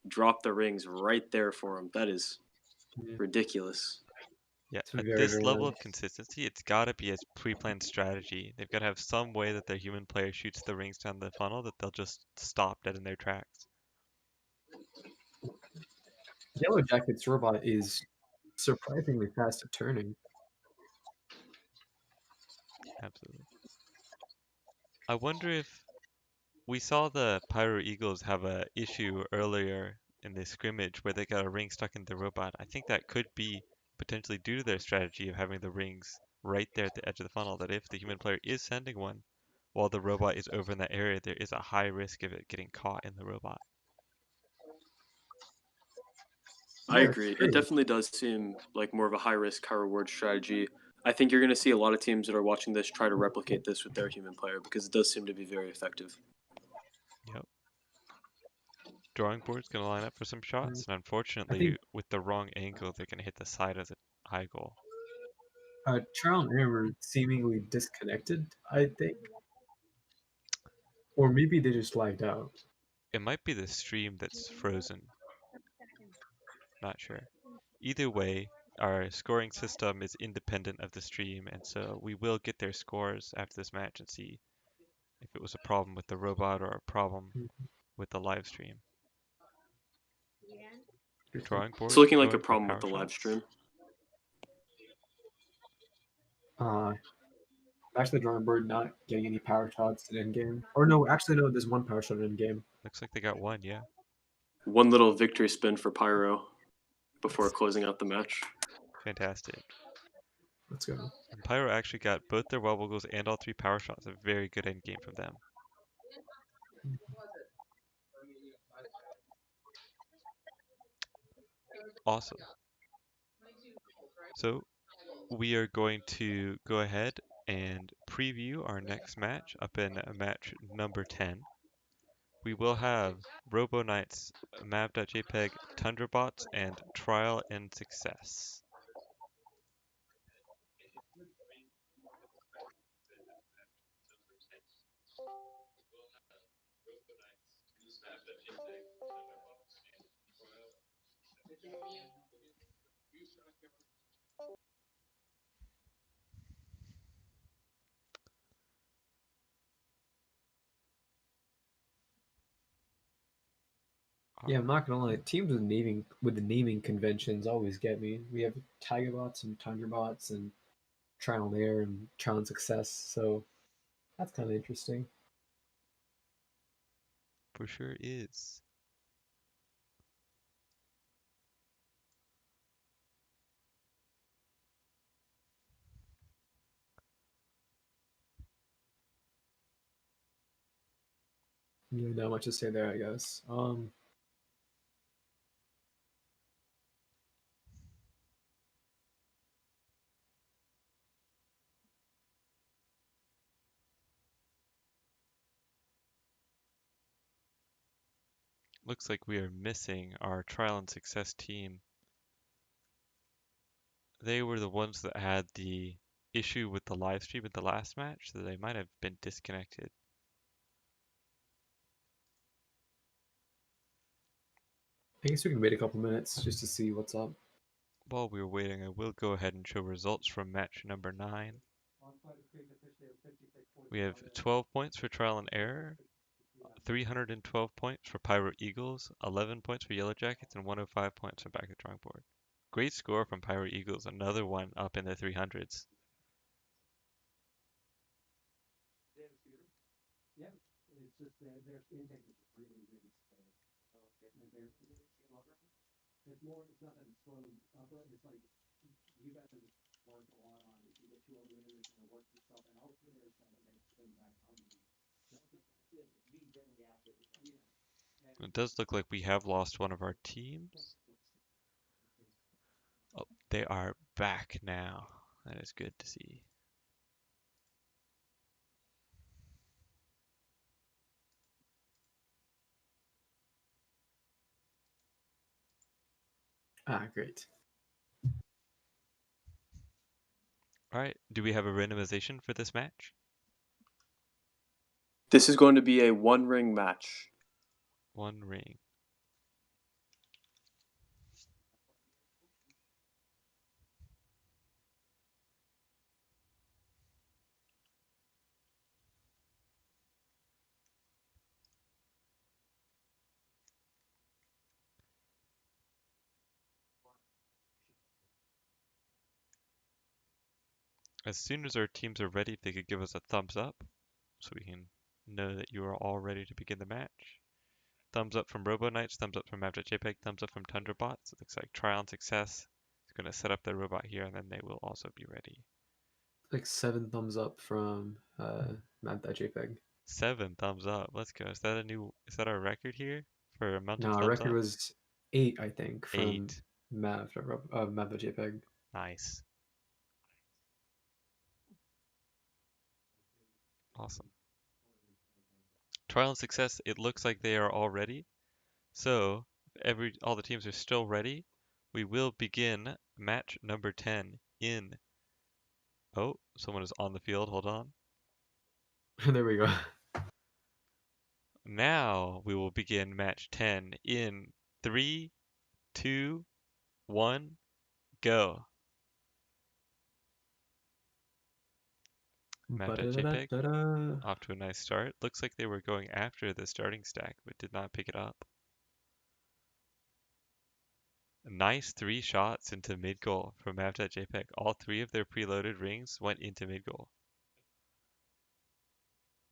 drop the rings right there for him. That is Yeah, ridiculous. Yeah, it's at very, this very level nice. of consistency, it's got to be a pre-planned strategy. They've got to have some way that their human player shoots the rings down the funnel that they'll just stop dead in their tracks. Yellow Jacket's robot is surprisingly fast at turning. Absolutely. I wonder if we saw the Pyro Eagles have a issue earlier in the scrimmage where they got a ring stuck in the robot. I think that could be potentially due to their strategy of having the rings right there at the edge of the funnel, that if the human player is sending one while the robot is over in that area, there is a high risk of it getting caught in the robot. I Yeah, agree. true. It definitely does seem like more of a high risk, high reward strategy. I think you're going to see a lot of teams that are watching this try to replicate this with their human player because it does seem to be very effective. Yep. Drawing board's going to line up for some shots, and I unfortunately, think with the wrong angle, they're going to hit the side of the eye goal. trial and error were seemingly disconnected, I think. Or maybe they just lagged out. It might be the stream that's frozen. Not sure. Either way, our scoring system is independent of the stream, and so we will get their scores after this match and see if it was a problem with the robot or a problem with the live stream. Drawing It's board looking like a going for problem with power the live shots. stream. Back to the drawing board, not getting any power shots in game. Or no, actually no, there's one power shot in game. Looks like they got one, yeah. One little victory spin for Pyro before closing out the match. Fantastic. Let's go. And Pyro actually got both their wobble goals and all 3 power shots. A very good end game from them. Awesome. So we are going to go ahead and preview our next match up in match number 10. We will have Robo Knights, Mav.jpg, Tundrabots, and Trial and Success. Yeah, I'm not gonna lie. Teams with the naming conventions always get me. We have Tigerbots and Tundrabots and Trial and Error and Trial and Success, so that's kind of interesting. For sure is. Yeah, not much to say there, I guess. Looks like we are missing our Trial and Success team. They were the ones that had the issue with the live stream at the last match, so they might have been disconnected. I guess we can wait a couple minutes just to see what's up. While we were waiting, I will go ahead and show results from match number 9. We have 12 points for Trial and Error, 312 points for Pyro Eagles, 11 points for Yellow Jackets, and 105 points from Back to the Drawing Board. Great score from Pyro Eagles, another one up in the 300s. It does look like we have lost one of our teams. Oh, they are back now. That is good to see. Great. All right, do we have a randomization for this match? This is going to be a one ring match. One ring. As soon as our teams are ready, if they could give us a thumbs up so we can know that you are all ready to begin the match. Thumbs up from Robo Knights, thumbs up from Map.jpg, thumbs up from TundraBots. It looks like Trial and Success is going to set up their robot here, and then they will also be ready. Like 7 thumbs up from Map.jpg. 7 thumbs up. Let's go. Is that our record here for amount No, of our thumbs record up? was 8, I think, from 8. Map.jpg. Nice. Awesome. Trial and Success, it looks like they are all ready. So, all the teams are still ready. We will begin match number 10 in... Oh, someone is on the field. Hold on. There we go. Now we will begin match 10 in 3, 2, 1, go. Map.jpg Ba-da-da-da-da-da. off to a nice start. Looks like they were going after the starting stack, but did not pick it up. Nice 3 shots into mid goal from Map.jpg. All 3 of their preloaded rings went into mid goal.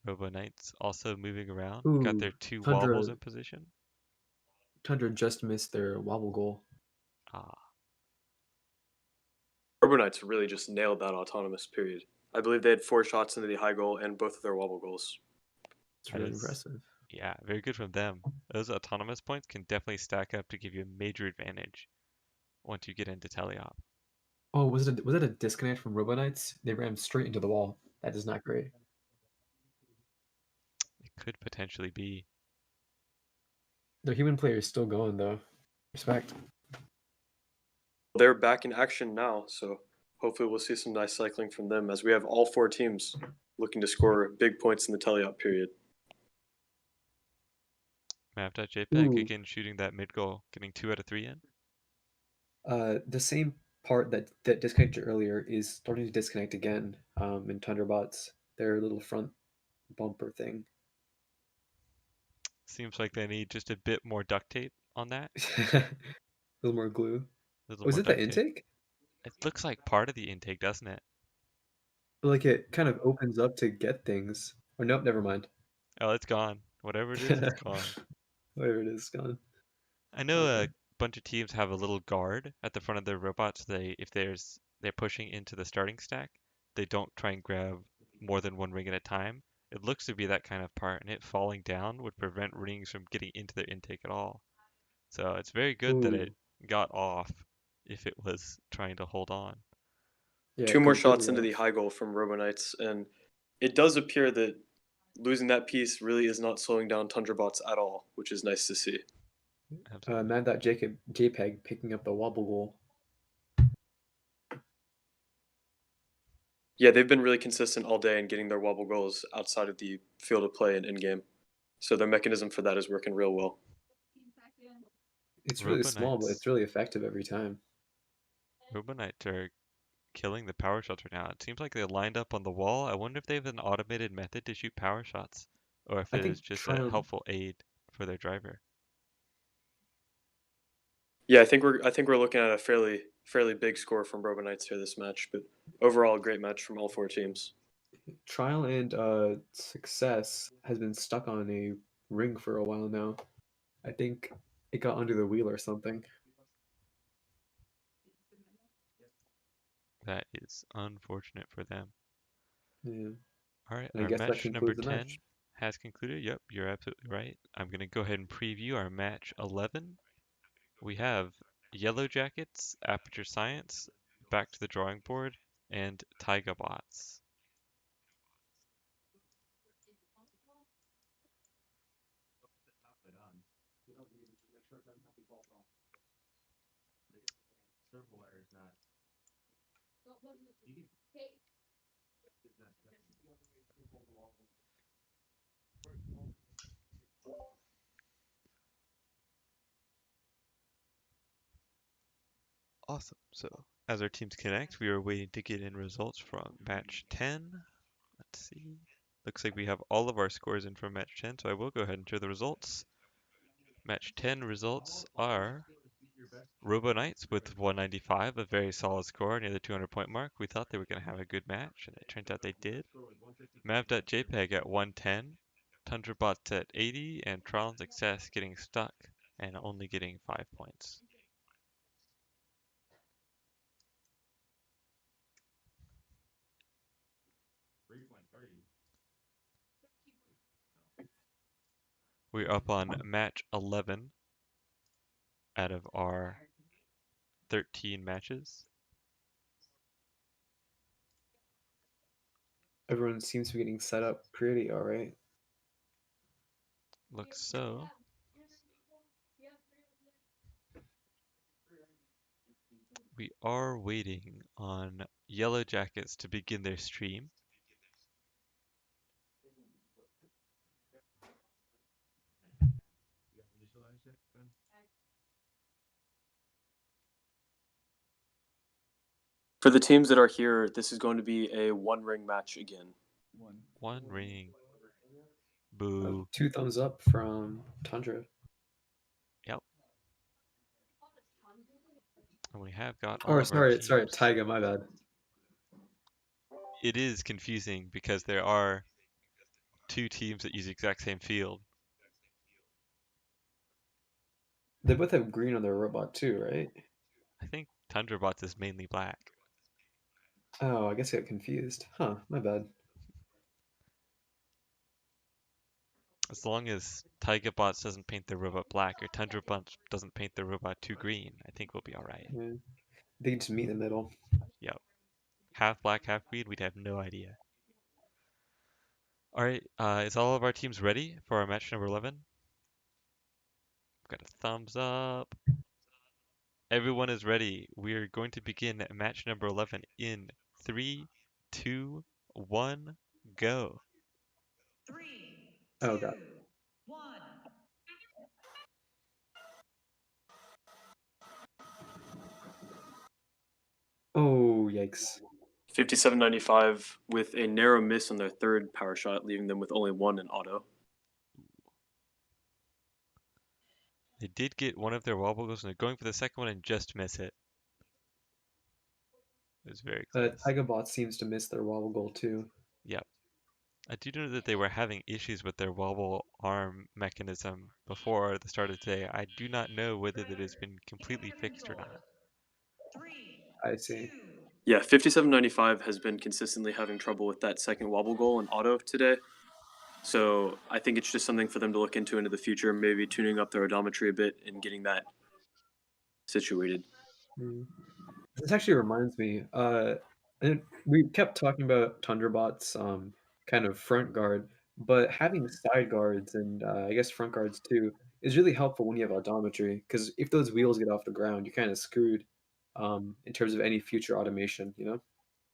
Robo Knights also moving around. Got their Ooh, 2 wobbles Tundra, in position. Tundra just missed their wobble goal. Ah, Robo Knights really just nailed that autonomous period. I believe they had 4 shots into the high goal and both of their wobble goals. It's that really is, impressive. yeah, very good from them. Those autonomous points can definitely stack up to give you a major advantage once you get into teleop. Oh, was it a disconnect from Robo Knights? They ran straight into the wall. That is not great. It could potentially be. Their human player is still going though. Respect. They're back in action now, so hopefully we'll see some nice cycling from them as we have all 4 teams looking to score big points in the teleop period. Map.jpg Ooh. again shooting that mid goal, getting 2 out of 3 in. The same part that disconnected earlier is starting to disconnect again in TundraBots. Their little front bumper thing. Seems like they need just a bit more duct tape on that. A little more glue. A little Oh, is more it the duct tape. intake? It looks like part of the intake, doesn't it? Like it kind of opens up to get things. Or nope, never mind. Oh, it's gone. Whatever it is, it's gone. Whatever it is, gone. I know Okay. a bunch of teams have a little guard at the front of their robots. If they're pushing into the starting stack, they don't try and grab more than 1 ring at a time. It looks to be that kind of part, and it falling down would prevent rings from getting into their intake at all. So it's very good that it Ooh. got off if it was trying to hold on. Yeah, 2 more shots completely into the off. high goal from Robo Knights, and it does appear that losing that piece really is not slowing down TundraBots at all, which is nice to see. Absolutely. JPEG picking up the wobble goal. Yeah, they've been really consistent all day in getting their wobble goals outside of the field of play and in-game. So their mechanism for that is working real well. It's really Robo small, but Knights. it's really effective every time. Robo Knights are killing the power shots right now. It seems like they lined up on the wall. I wonder if they have an automated method to shoot power shots, or if I it is think just a helpful aid for their driver. Yeah, I think we're looking at a fairly big score from Robo Knights here this match, but overall a great match from all 4 teams. Trial and Success has been stuck on a ring for a while now. I think it got under the wheel or something. That is unfortunate for them. Yeah. All right, And I our guess that match number concludes the 10 match. has concluded. Yep, you're absolutely right. I'm going to go ahead and preview our match 11. We have Yellow Jackets, Aperture Science, Back to the Drawing Board, and Taiga Bots. Awesome. So as our teams connect, we are waiting to get in results from match 10. Let's see. Looks like we have all of our scores in from match 10, so I will go ahead and share the results. Match 10 results are Robo Knights with 195, a very solid score near the 200-point mark. We thought they were going to have a good match, and it turns out they did. Mav.jpg at 110, TundraBots at 80, and Tron Success getting stuck and only getting 5 points. We're up on match 11 out of our 13 matches. Everyone seems to be getting set up pretty all right. Looks so. We are waiting on Yellow Jackets to begin their stream. For the teams that are here, this is going to be a one-ring match again. One ring. Boo. 2 thumbs up from Tundra. Yep. And we have got all Or of our teams. sorry, Taiga, my bad. It is confusing because there are 2 teams that use the exact same field. They both have green on their robot too, right? I think TundraBots is mainly black. Oh, I guess I got confused. Huh, my bad. As long as TaigaBots doesn't paint their robot black or TundraBots doesn't paint their robot too green, I think we'll be alright. Yeah. They can just meet in the middle. Yep. Half black, half green, we'd have no idea. Alright, is all of our teams ready for our match number 11? Got a thumbs up. Everyone is ready. We're going to begin match number 11 in 3, 2, 1, go. 3, 2, Oh god. 1. Oh, yikes. 5795 with a narrow miss on their third power shot, leaving them with only 1 in auto. They did get one of their wobble goals and they're going for the second one and just miss it. It was very close. TaigaBot seems to miss their wobble goal too. Yep. I do know that they were having issues with their wobble arm mechanism before the start of today. I do not know whether that has been completely fixed or not. 3, I see. Yeah, 5795 has been consistently having trouble with that second wobble goal in auto today. So I think it's just something for them to look into the future, maybe tuning up their odometry a bit and getting that situated. This actually reminds me. And we kept talking about TundraBot's kind of front guard, but having side guards and I guess front guards too is really helpful when you have odometry. Because if those wheels get off the ground, you're kind of screwed in terms of any future automation. You know?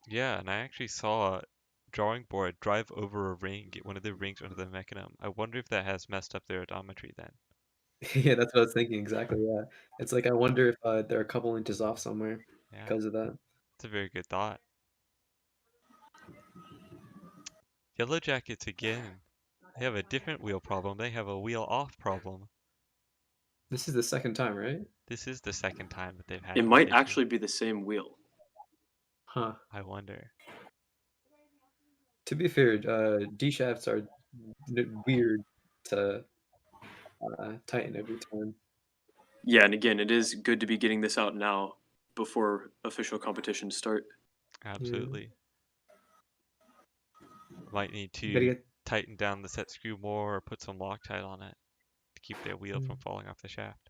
Yeah, and I actually saw a drawing board drive over a ring, get one of the rings under the mechanism. I wonder if that has messed up their odometry then. Yeah, that's what I was thinking exactly. Yeah, it's like I wonder if they're a couple inches off somewhere Yeah, because of that. it's a very good thought. Yellow Jackets again. They have a different wheel problem. They have a wheel off problem. This is the second time, right? This is the second time that they've had It this might issue. actually be the same wheel. Huh. I wonder. To be fair, D shafts are weird to tighten every time. Yeah, and again, it is good to be getting this out now before official competitions start. Absolutely. Might need You gotta to get. tighten down the set screw more or put some Loctite on it to keep their wheel from falling off the shaft.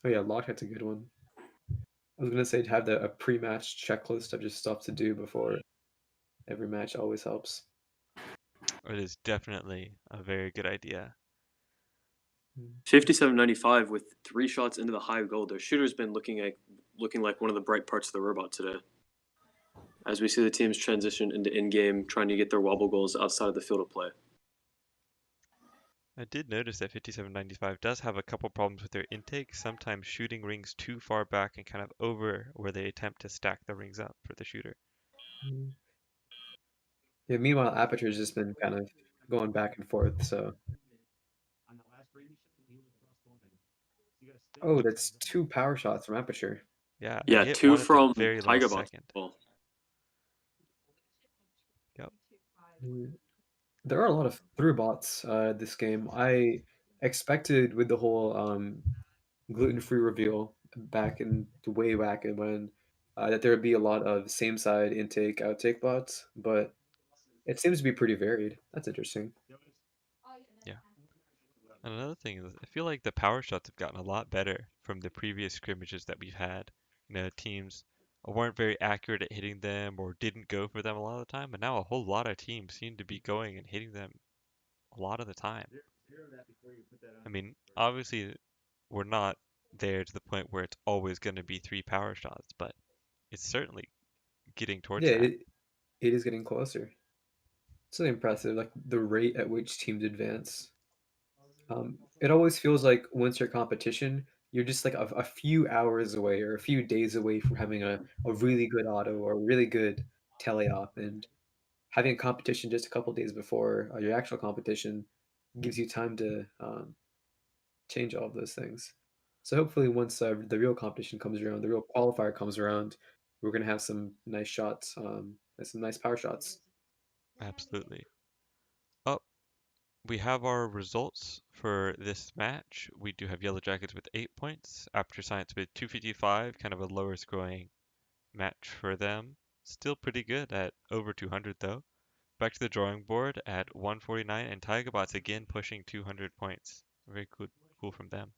Oh yeah, Lockhead's a good one. I was gonna say to have a pre-match checklist of just stuff to do before every match always helps. It is definitely a very good idea. 5795 with 3 shots into the high goal. Their shooter's been looking like one of the bright parts of the robot today. As we see the teams transition into in-game, trying to get their wobble goals outside of the field of play. I did notice that 5795 does have a couple problems with their intake, sometimes shooting rings too far back and kind of over where they attempt to stack the rings up for the shooter. Yeah, meanwhile, Aperture's just been kind of going back and forth, so Oh, that's 2 power shots from Aperture. Yeah, Yeah, he hit 2 one at the from very Tiger last Bots. second. Well, Yep. There are a lot of through bots this game. I expected with the whole gluten-free reveal back in the way back in when that there would be a lot of same side intake outtake bots, but it seems to be pretty varied. That's interesting. Yeah. And another thing is, I feel like the power shots have gotten a lot better from the previous scrimmages that we've had. Teams weren't very accurate at hitting them or didn't go for them a lot of the time, but now a whole lot of teams seem to be going and hitting them a lot of the time. I mean, obviously, we're not there to the point where it's always going to be 3 power shots, but it's certainly getting towards Yeah, that. it is getting closer. It's really impressive, like the rate at which teams advance. It always feels like once you're competition, you're just like a few hours away or a few days away from having a really good auto or a really good teleop, and having a competition just a couple days before your actual competition gives you time to change all of those things. So hopefully, once the real competition comes around, the real qualifier comes around, we're gonna have some nice shots, and some nice power shots. Absolutely. Oh, we have our results for this match. We do have Yellow Jackets with 8 points, Aperture Science with 255, kind of a lower scoring match for them. Still pretty good at over 200 though. Back to the drawing board at 149, and Tigerbots again pushing 200 points. Very cool from them.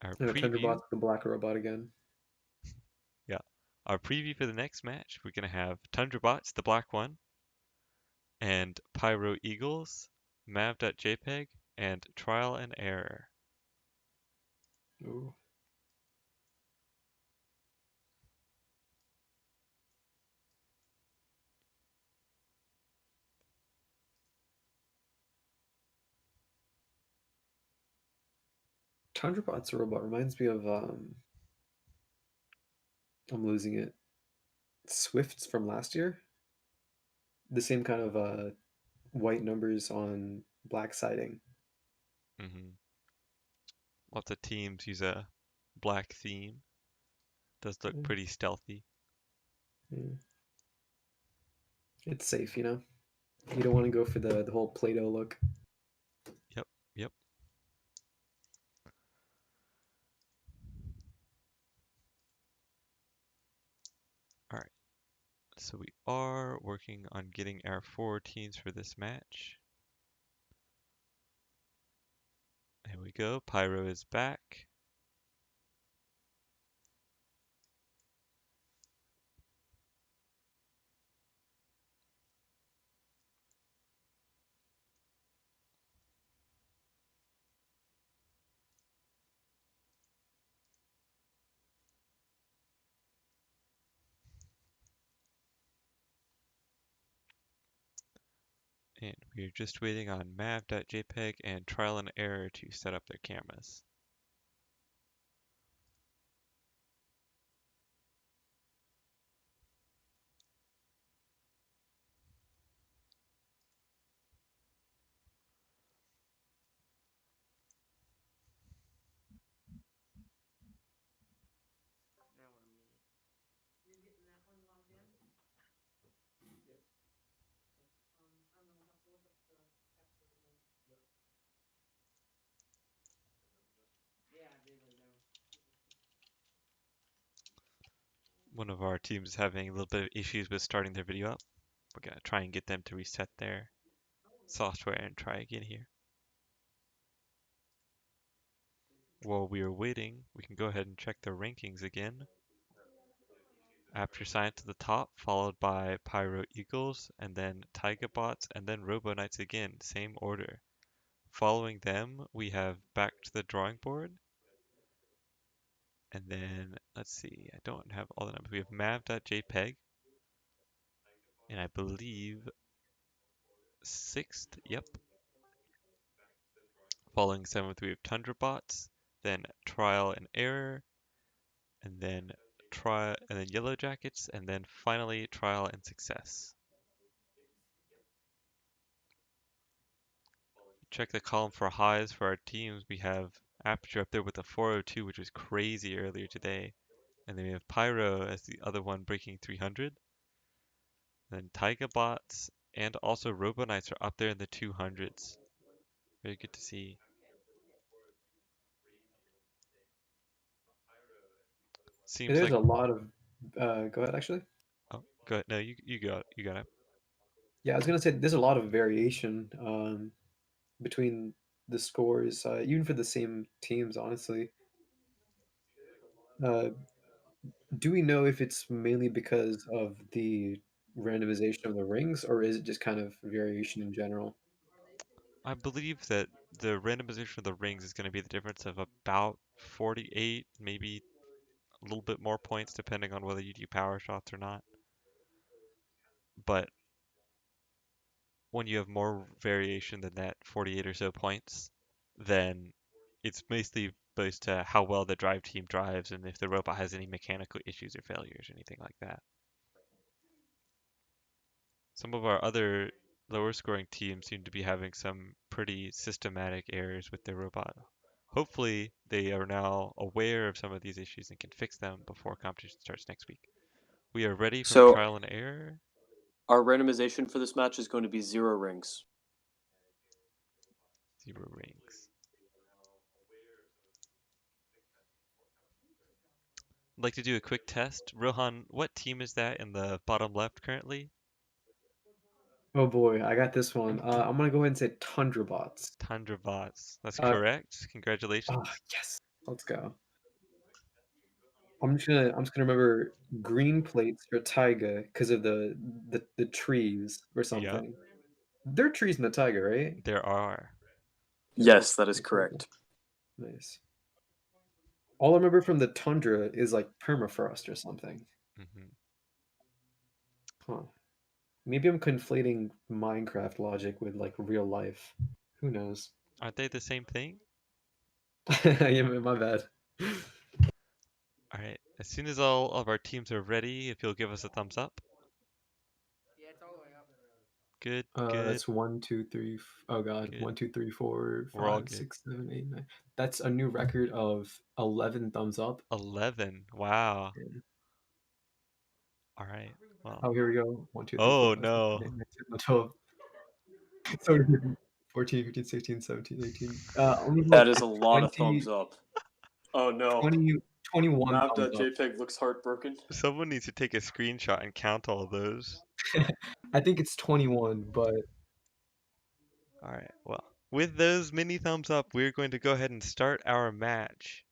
Our And a preview, Thunderbot's the black robot again. yeah, our preview for the next match, we're gonna have Tundrabots, the black one, and Pyro Eagles, Mav.jpg, and Trial and Error. Ooh. Thunderbot's robot reminds me of I'm losing it. Swift's from last year. The same kind of white numbers on black siding. Hmm. Lots of teams use a black theme. Does look Mm, pretty stealthy. yeah. It's safe, you know. You don't want to go for the whole Play-Doh look. Yep, yep. All right. So we are working on getting our 4 teams for this match. There we go. Pyro is back. And we're just waiting on mav.jpg and trial and error to set up their cameras. Now we're muted. You're getting that one logged in? I'm gonna have to look up the password again. Yeah, I did write it down. One of our teams is having a little bit of issues with starting their video up. We're gonna try and get them to reset their software and try again here. While we are waiting, we can go ahead and check the rankings again. Aperture Science at the top, followed by Pyro Eagles, and then Tigerbots, and then Robo Knights again, same order. Following them, we have Back to the Drawing Board, and then, let's see, I don't have all the numbers. We have mav.jpg, and I believe 6th, yep. Following 7th, we have Tundrabots, then Trial and Error, and then Yellow Jackets, and then finally Trial and Success. Check the column for highs for our teams. We have Aperture up there with a 402, which was crazy earlier today. And then we have Pyro as the other one breaking 300. Then Taiga bots and also Robo Knights are up there in the 200s. Very good to see. Seems There's like a lot of. Go ahead, actually. oh, go ahead. No, you got it. Yeah, I was gonna say there's a lot of variation between the scores, even for the same teams. Honestly, uh, do we know if it's mainly because of the randomization of the rings, or is it just kind of variation in general? I believe that the randomization of the rings is going to be the difference of about 48, maybe a little bit more points depending on whether you do power shots or not. But when you have more variation than that 48 or so points, then it's basically based to how well the drive team drives and if the robot has any mechanical issues or failures or anything like that. Some of our other lower scoring teams seem to be having some pretty systematic errors with their robot. Hopefully, they are now aware of some of these issues and can fix them before competition starts next week. We are ready from So trial and error. our randomization for this match is going to be 0 rings. 0 rings. I'd like to do a quick test. Rohan, what team is that in the bottom left currently? Oh boy, I got this one. I'm gonna go ahead and say Tundra bots. Tundra bots. That's Uh, correct. oh Congratulations. yes, let's go. I'm just gonna remember green plates for taiga because of the trees or Yeah, something. There are trees in the taiga, right? there are. Yes, that is Okay, cool. correct. Nice. All I remember from the tundra is like permafrost or something. Hmm. Huh. Maybe I'm conflating Minecraft logic with like real life. Who knows? Aren't they the same thing? Yeah, my bad. All right. As soon as all of our teams are ready, if you'll give us a thumbs up. Yeah, it's all the way up. Good, good, That's 1, 2, 3. Oh God, good. 1, 2, 3, 4, We're all 5, good. 6, 7, 8, 9. That's a new record of 11 thumbs up. 11. Wow. Yeah. All right. Well. Oh, here we go. 1, 2, 3, 4, Oh 5, 6, 7, no. 8, 9, 10, 12. 13, 14, 15, 16, 17, 18. Only That about is a lot of 20, thumbs up. Oh no. 20, 21 thumbs up. Map.jpg looks heartbroken. Someone needs to take a screenshot and count all those. I think it's 21, but All right. Well, with those many thumbs up, we're going to go ahead and start our match.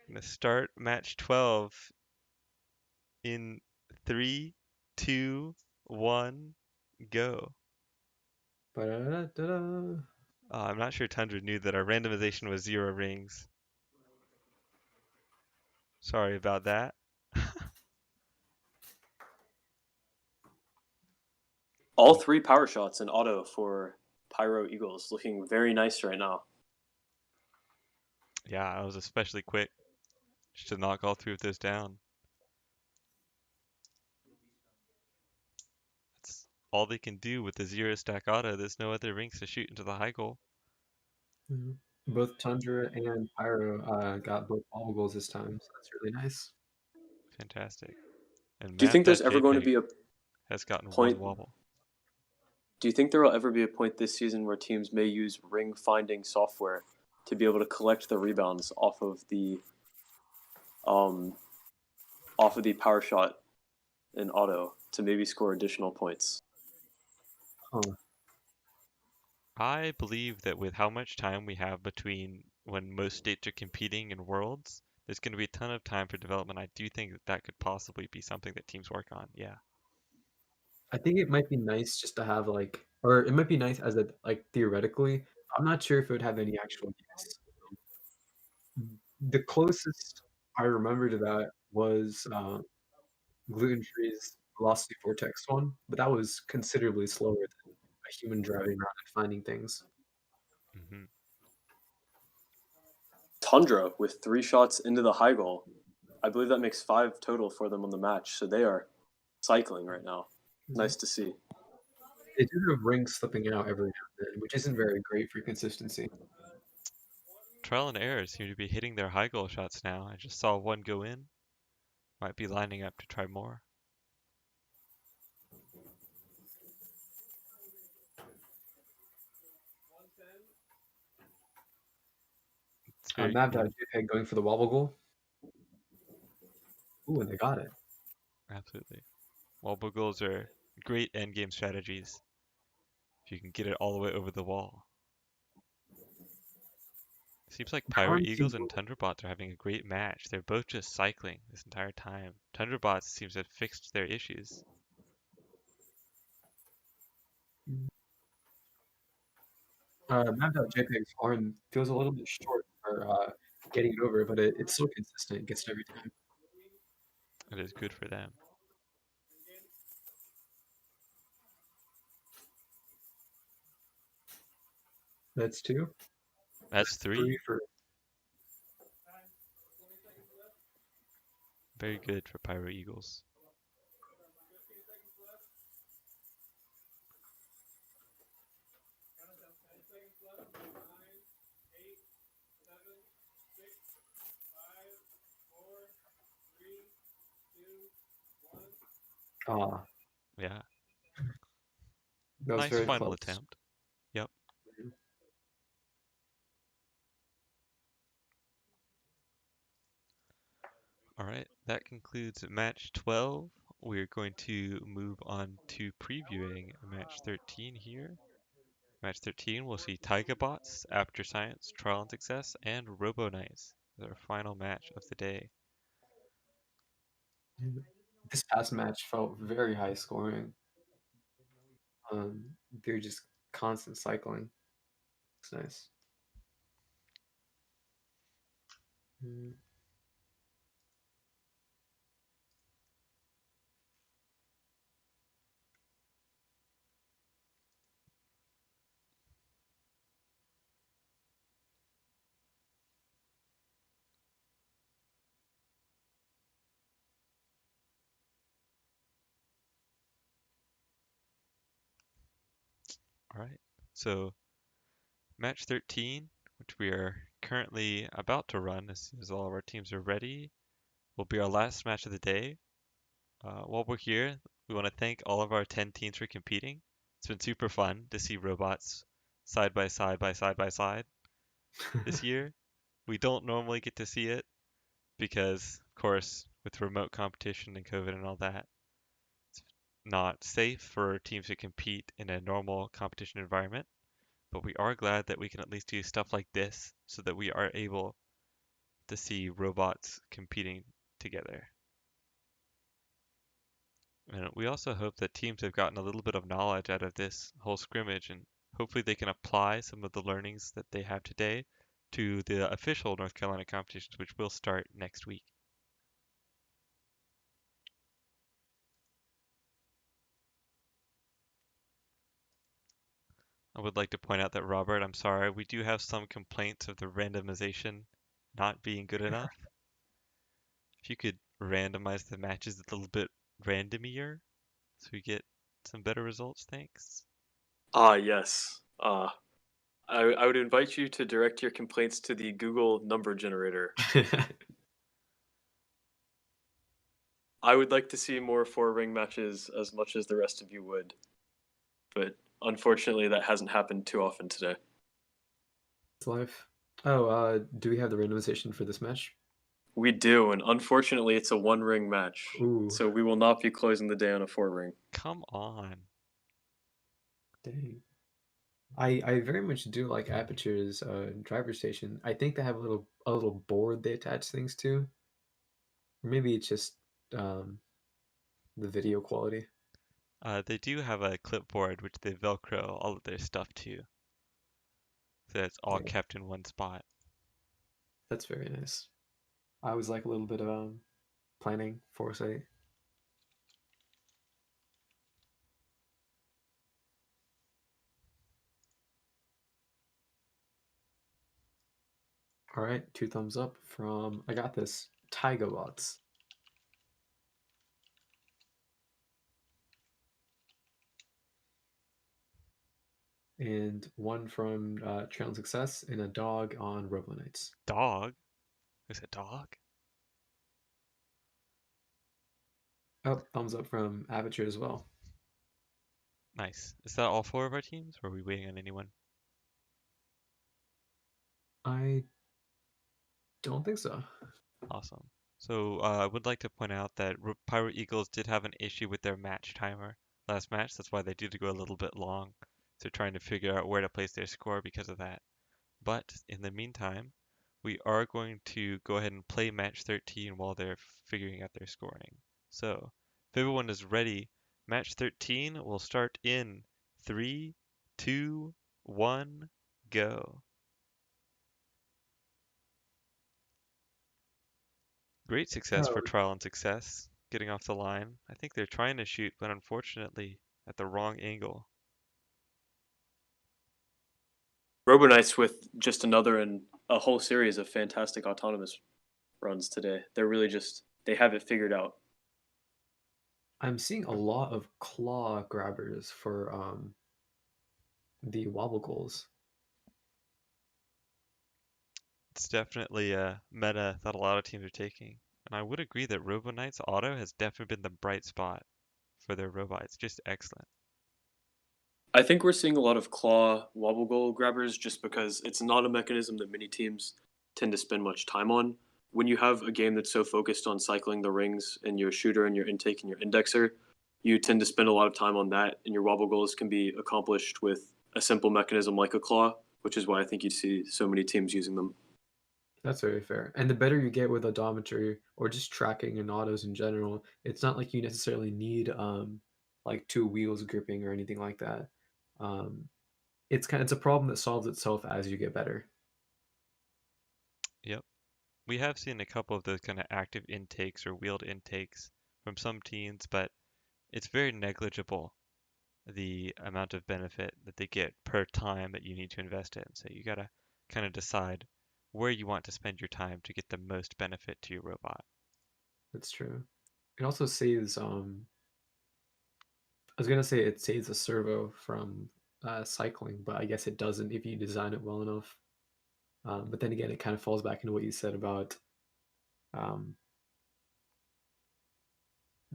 I'm going to start match 12 in 3, 2, 1, go. ba-da-da-da-da. I'm not sure Tundra knew that our randomization was 0 rings. Sorry about that. All 3 power shots in auto for Pyro Eagles, looking very nice right now. Yeah, I was especially quick just to knock all 3 of those down. That's all they can do with the 0 stack auto. There's no other rings to shoot into the high goal. Mhm. Both Tundra and Pyro got both ball goals this time, so that's really nice. Fantastic. And Do you think there's ever going to Map.jpg be a has gotten point? 1 wobble. Do you think there will ever be a point this season where teams may use ring finding software to be able to collect the rebounds off of the power shot in auto to maybe score additional points? Huh. I believe that with how much time we have between when most states are competing in Worlds, there's going to be a ton of time for development. I do think that that could possibly be something that teams work on. Yeah. I think it might be nice just to have like, or it might be nice as a like theoretically. I'm not sure if it would have any actual use. The closest I remember to that was Gluten Free's Velocity Vortex one, but that was considerably slower than a human driving around and finding things. Hmm. Tundra with 3 shots into the high goal. I believe that makes 5 total for them on the match, so they are cycling right now. Nice to see. They do have rings slipping out every now and then, which isn't very great for consistency. Trial and Error seem to be hitting their high goal shots now. I just saw one go in. Might be lining up to try more. It's very cool. Mav.jpg going for the wobble goal. Ooh, and they got it. Absolutely. Wobble goals are great endgame strategies if you can get it all the way over the wall. Seems like Pyro Eagles and Tundrabots are having a great match. They're both just cycling this entire time. Tundrabots seems to have fixed their issues. Mav.jpg's arm feels a little bit short for getting it over, but it's so consistent. It gets it every time. It is good for them. That's 2. That's 3. For Very good for Pyro Eagles. Yeah. That was nice very final close. attempt. Yep. All right, that concludes match 12. We're going to move on to previewing match 13 here. Match 13, we'll see Tigerbots, After Science, Trial and Success, and Robo Knights as our final match of the day. This past match felt very high scoring. They're just constant cycling. It's nice. All right, so match 13, which we are currently about to run as soon as all of our teams are ready, will be our last match of the day. While we're here, we want to thank all of our 10 teams for competing. It's been super fun to see robots side by side this year. We don't normally get to see it because, of course, with remote competition and COVID and all that, it's not safe for teams to compete in a normal competition environment. But we are glad that we can at least do stuff like this so that we are able to see robots competing together. And we also hope that teams have gotten a little bit of knowledge out of this whole scrimmage, and hopefully they can apply some of the learnings that they have today to the official North Carolina competitions, which will start next week. I would like to point out that, Robert, I'm sorry, we do have some complaints of the randomization not being good enough. If you could randomize the matches a little bit randomier so we get some better results, thanks. Yes. I would invite you to direct your complaints to the Google number generator. I would like to see more 4-ring matches as much as the rest of you would, but unfortunately that hasn't happened too often today. It's life. Oh, do we have the randomization for this match? We do, and unfortunately it's a 1-ring match. Ooh. So we will not be closing the day on a 4-ring. Come on. Dang. I very much do like Aperture's driver station. I think they have a little board they attach things to. Or maybe it's just the video quality. They do have a clipboard which they Velcro all of their stuff to. So it's all kept in one spot. That's very nice. I always like a little bit of planning, foresight. All right, 2 thumbs up from I got this Tigerbots. and one from Trail and Success, and a dog on Robo Knights. Dog? There's a dog? Oh, thumbs up from Aperture as well. Nice. Is that all 4 of our teams, or are we waiting on anyone? I don't think so. Awesome. So I would like to point out that Pyro Eagles did have an issue with their match timer last match. That's why they did go a little bit long. So trying to figure out where to place their score because of that. But in the meantime, we are going to go ahead and play match 13 while they're figuring out their scoring. So if everyone is ready, match 13 will start in 3, 2, 1, go. Great success for Oh, Trial and Success, getting off the line. I think they're trying to shoot, but unfortunately at the wrong angle. Robo Knights with just another and a whole series of fantastic autonomous runs today. They're really just, they have it figured out. I'm seeing a lot of claw grabbers for the wobble goals. It's definitely a meta that a lot of teams are taking. And I would agree that Robo Knight's auto has definitely been the bright spot for their robot. It's just excellent. I think we're seeing a lot of claw wobble goal grabbers just because it's not a mechanism that many teams tend to spend much time on. When you have a game that's so focused on cycling the rings and your shooter and your intake and your indexer, you tend to spend a lot of time on that, and your wobble goals can be accomplished with a simple mechanism like a claw, which is why I think you see so many teams using them. That's very fair. And the better you get with odometry or just tracking and autos in general, it's not like you necessarily need like 2 wheels gripping or anything like that. Um, it's a problem that solves itself as you get better. Yep. We have seen a couple of those kind of active intakes or wheeled intakes from some teams, but it's very negligible the amount of benefit that they get per time that you need to invest in. So you gotta kind of decide where you want to spend your time to get the most benefit to your robot. That's true. It also saves I was gonna say it saves a servo from cycling, but I guess it doesn't if you design it well enough. But then again, it kind of falls back into what you said about um,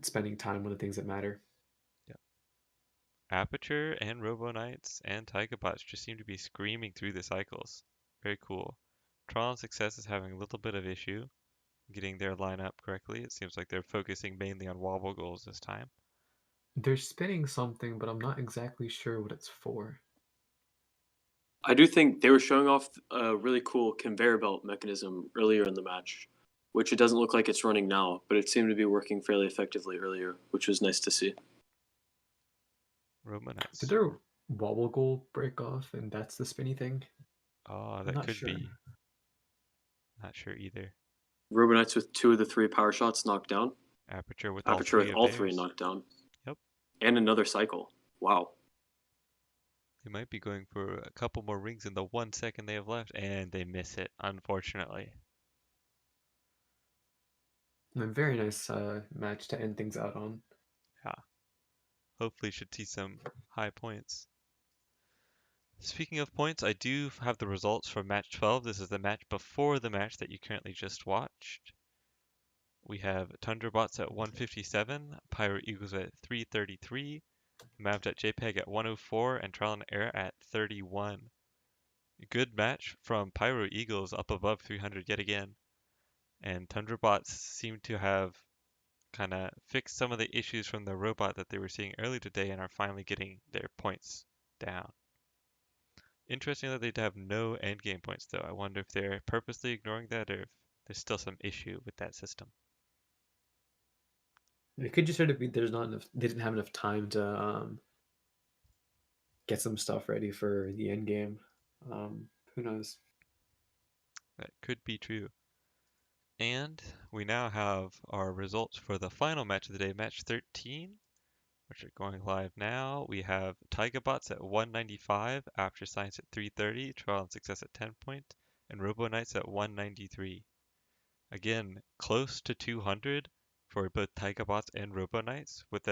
spending time on the things that matter. Yep. Aperture and Robo Knights and Tychobots just seem to be screaming through the cycles. Very cool. Tron Success is having a little bit of issue getting their lineup correctly. It seems like they're focusing mainly on wobble goals this time. They're spinning something, but I'm not exactly sure what it's for. I do think they were showing off a really cool conveyor belt mechanism earlier in the match, which it doesn't look like it's running now, but it seemed to be working fairly effectively earlier, which was nice to see. Robo Knights. Did their wobble goal break off and that's the spinny thing? Oh, I'm that not could sure. be. Not sure either. Robo Knights with 2 of the 3 power shots knocked down. Aperture with Aperture all with three all of 3 theirs. knocked down. Yep. And another cycle. Wow. They might be going for a couple more rings in the 1 second they have left, and they miss it, unfortunately. A very nice match to end things out on. Yeah. Hopefully should see some high points. Speaking of points, I do have the results for match 12. This is the match before the match that you currently just watched. We have Tundrabots at 157, Pyro Eagles at 333, Mav.jpg at 104, and Trial and Error at 31. Good match from Pyro Eagles up above 300 yet again. And Tundrabots seem to have kind of fixed some of the issues from the robot that they were seeing early today and are finally getting their points down. Interesting that they have no endgame points though. I wonder if they're purposely ignoring that or if there's still some issue with that system. It could just sort of be there's not enough. They didn't have enough time to get some stuff ready for the end game. Who knows? That could be true. And we now have our results for the final match of the day, match 13, which are going live now. We have Tygabots at 195, After Science at 330, Trial and Success at 10 point, and Robo Knights at 193. Again, close to 200 for both Tygabots and Robo Knights, with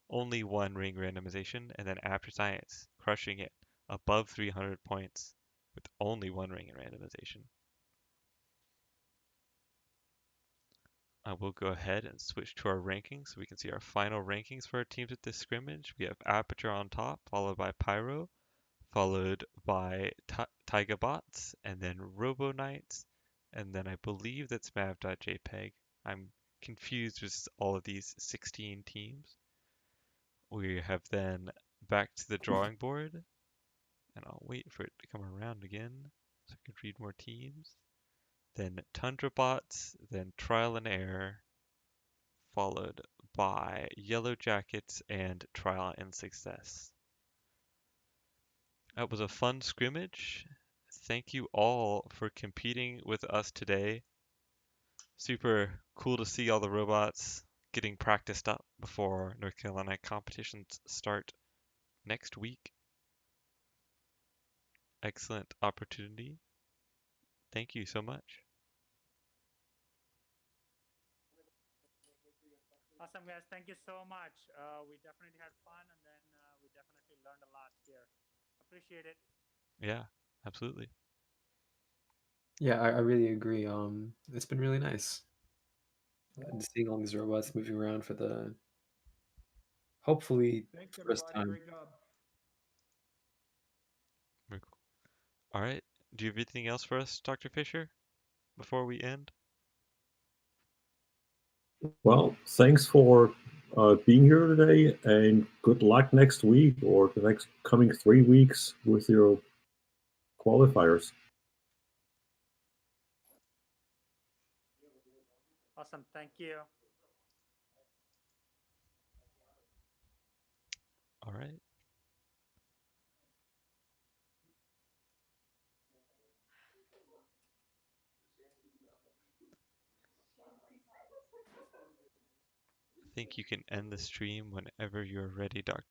only 1 ring randomization, and then After Science crushing it above 300 points with only one ring in randomization. I will go ahead and switch to our rankings so we can see our final rankings for our teams at this scrimmage. We have Aperture on top, followed by Pyro, followed by Taiga Bots, and then Robo Knights, and then I believe that's Mav.jpg. I'm confused with all of these 16 teams. We have then back to the drawing board, and I'll wait for it to come around again so I can read more teams. Then Tundra Bots, then Trial and Error, followed by Yellow Jackets and Trial and Success. That was a fun scrimmage. Thank you all for competing with us today. Super cool to see all the robots getting practiced up before North Carolina competitions start next week. Excellent opportunity. Thank you so much. Awesome, guys. Thank you so much. We definitely had fun, and then we definitely learned a lot here. Appreciate it. Yeah, absolutely. Yeah, I really agree. It's been really nice. Seeing all these robots moving around for the hopefully Thanks, first everybody. time. Great job. Very cool. All right. Do you have anything else for us, Dr. Fisher, before we end? Well, thanks for being here today, and good luck next week or the next coming 3 weeks with your qualifiers. Awesome. Thank you. All right. I think you can end the stream whenever you're ready, Dr.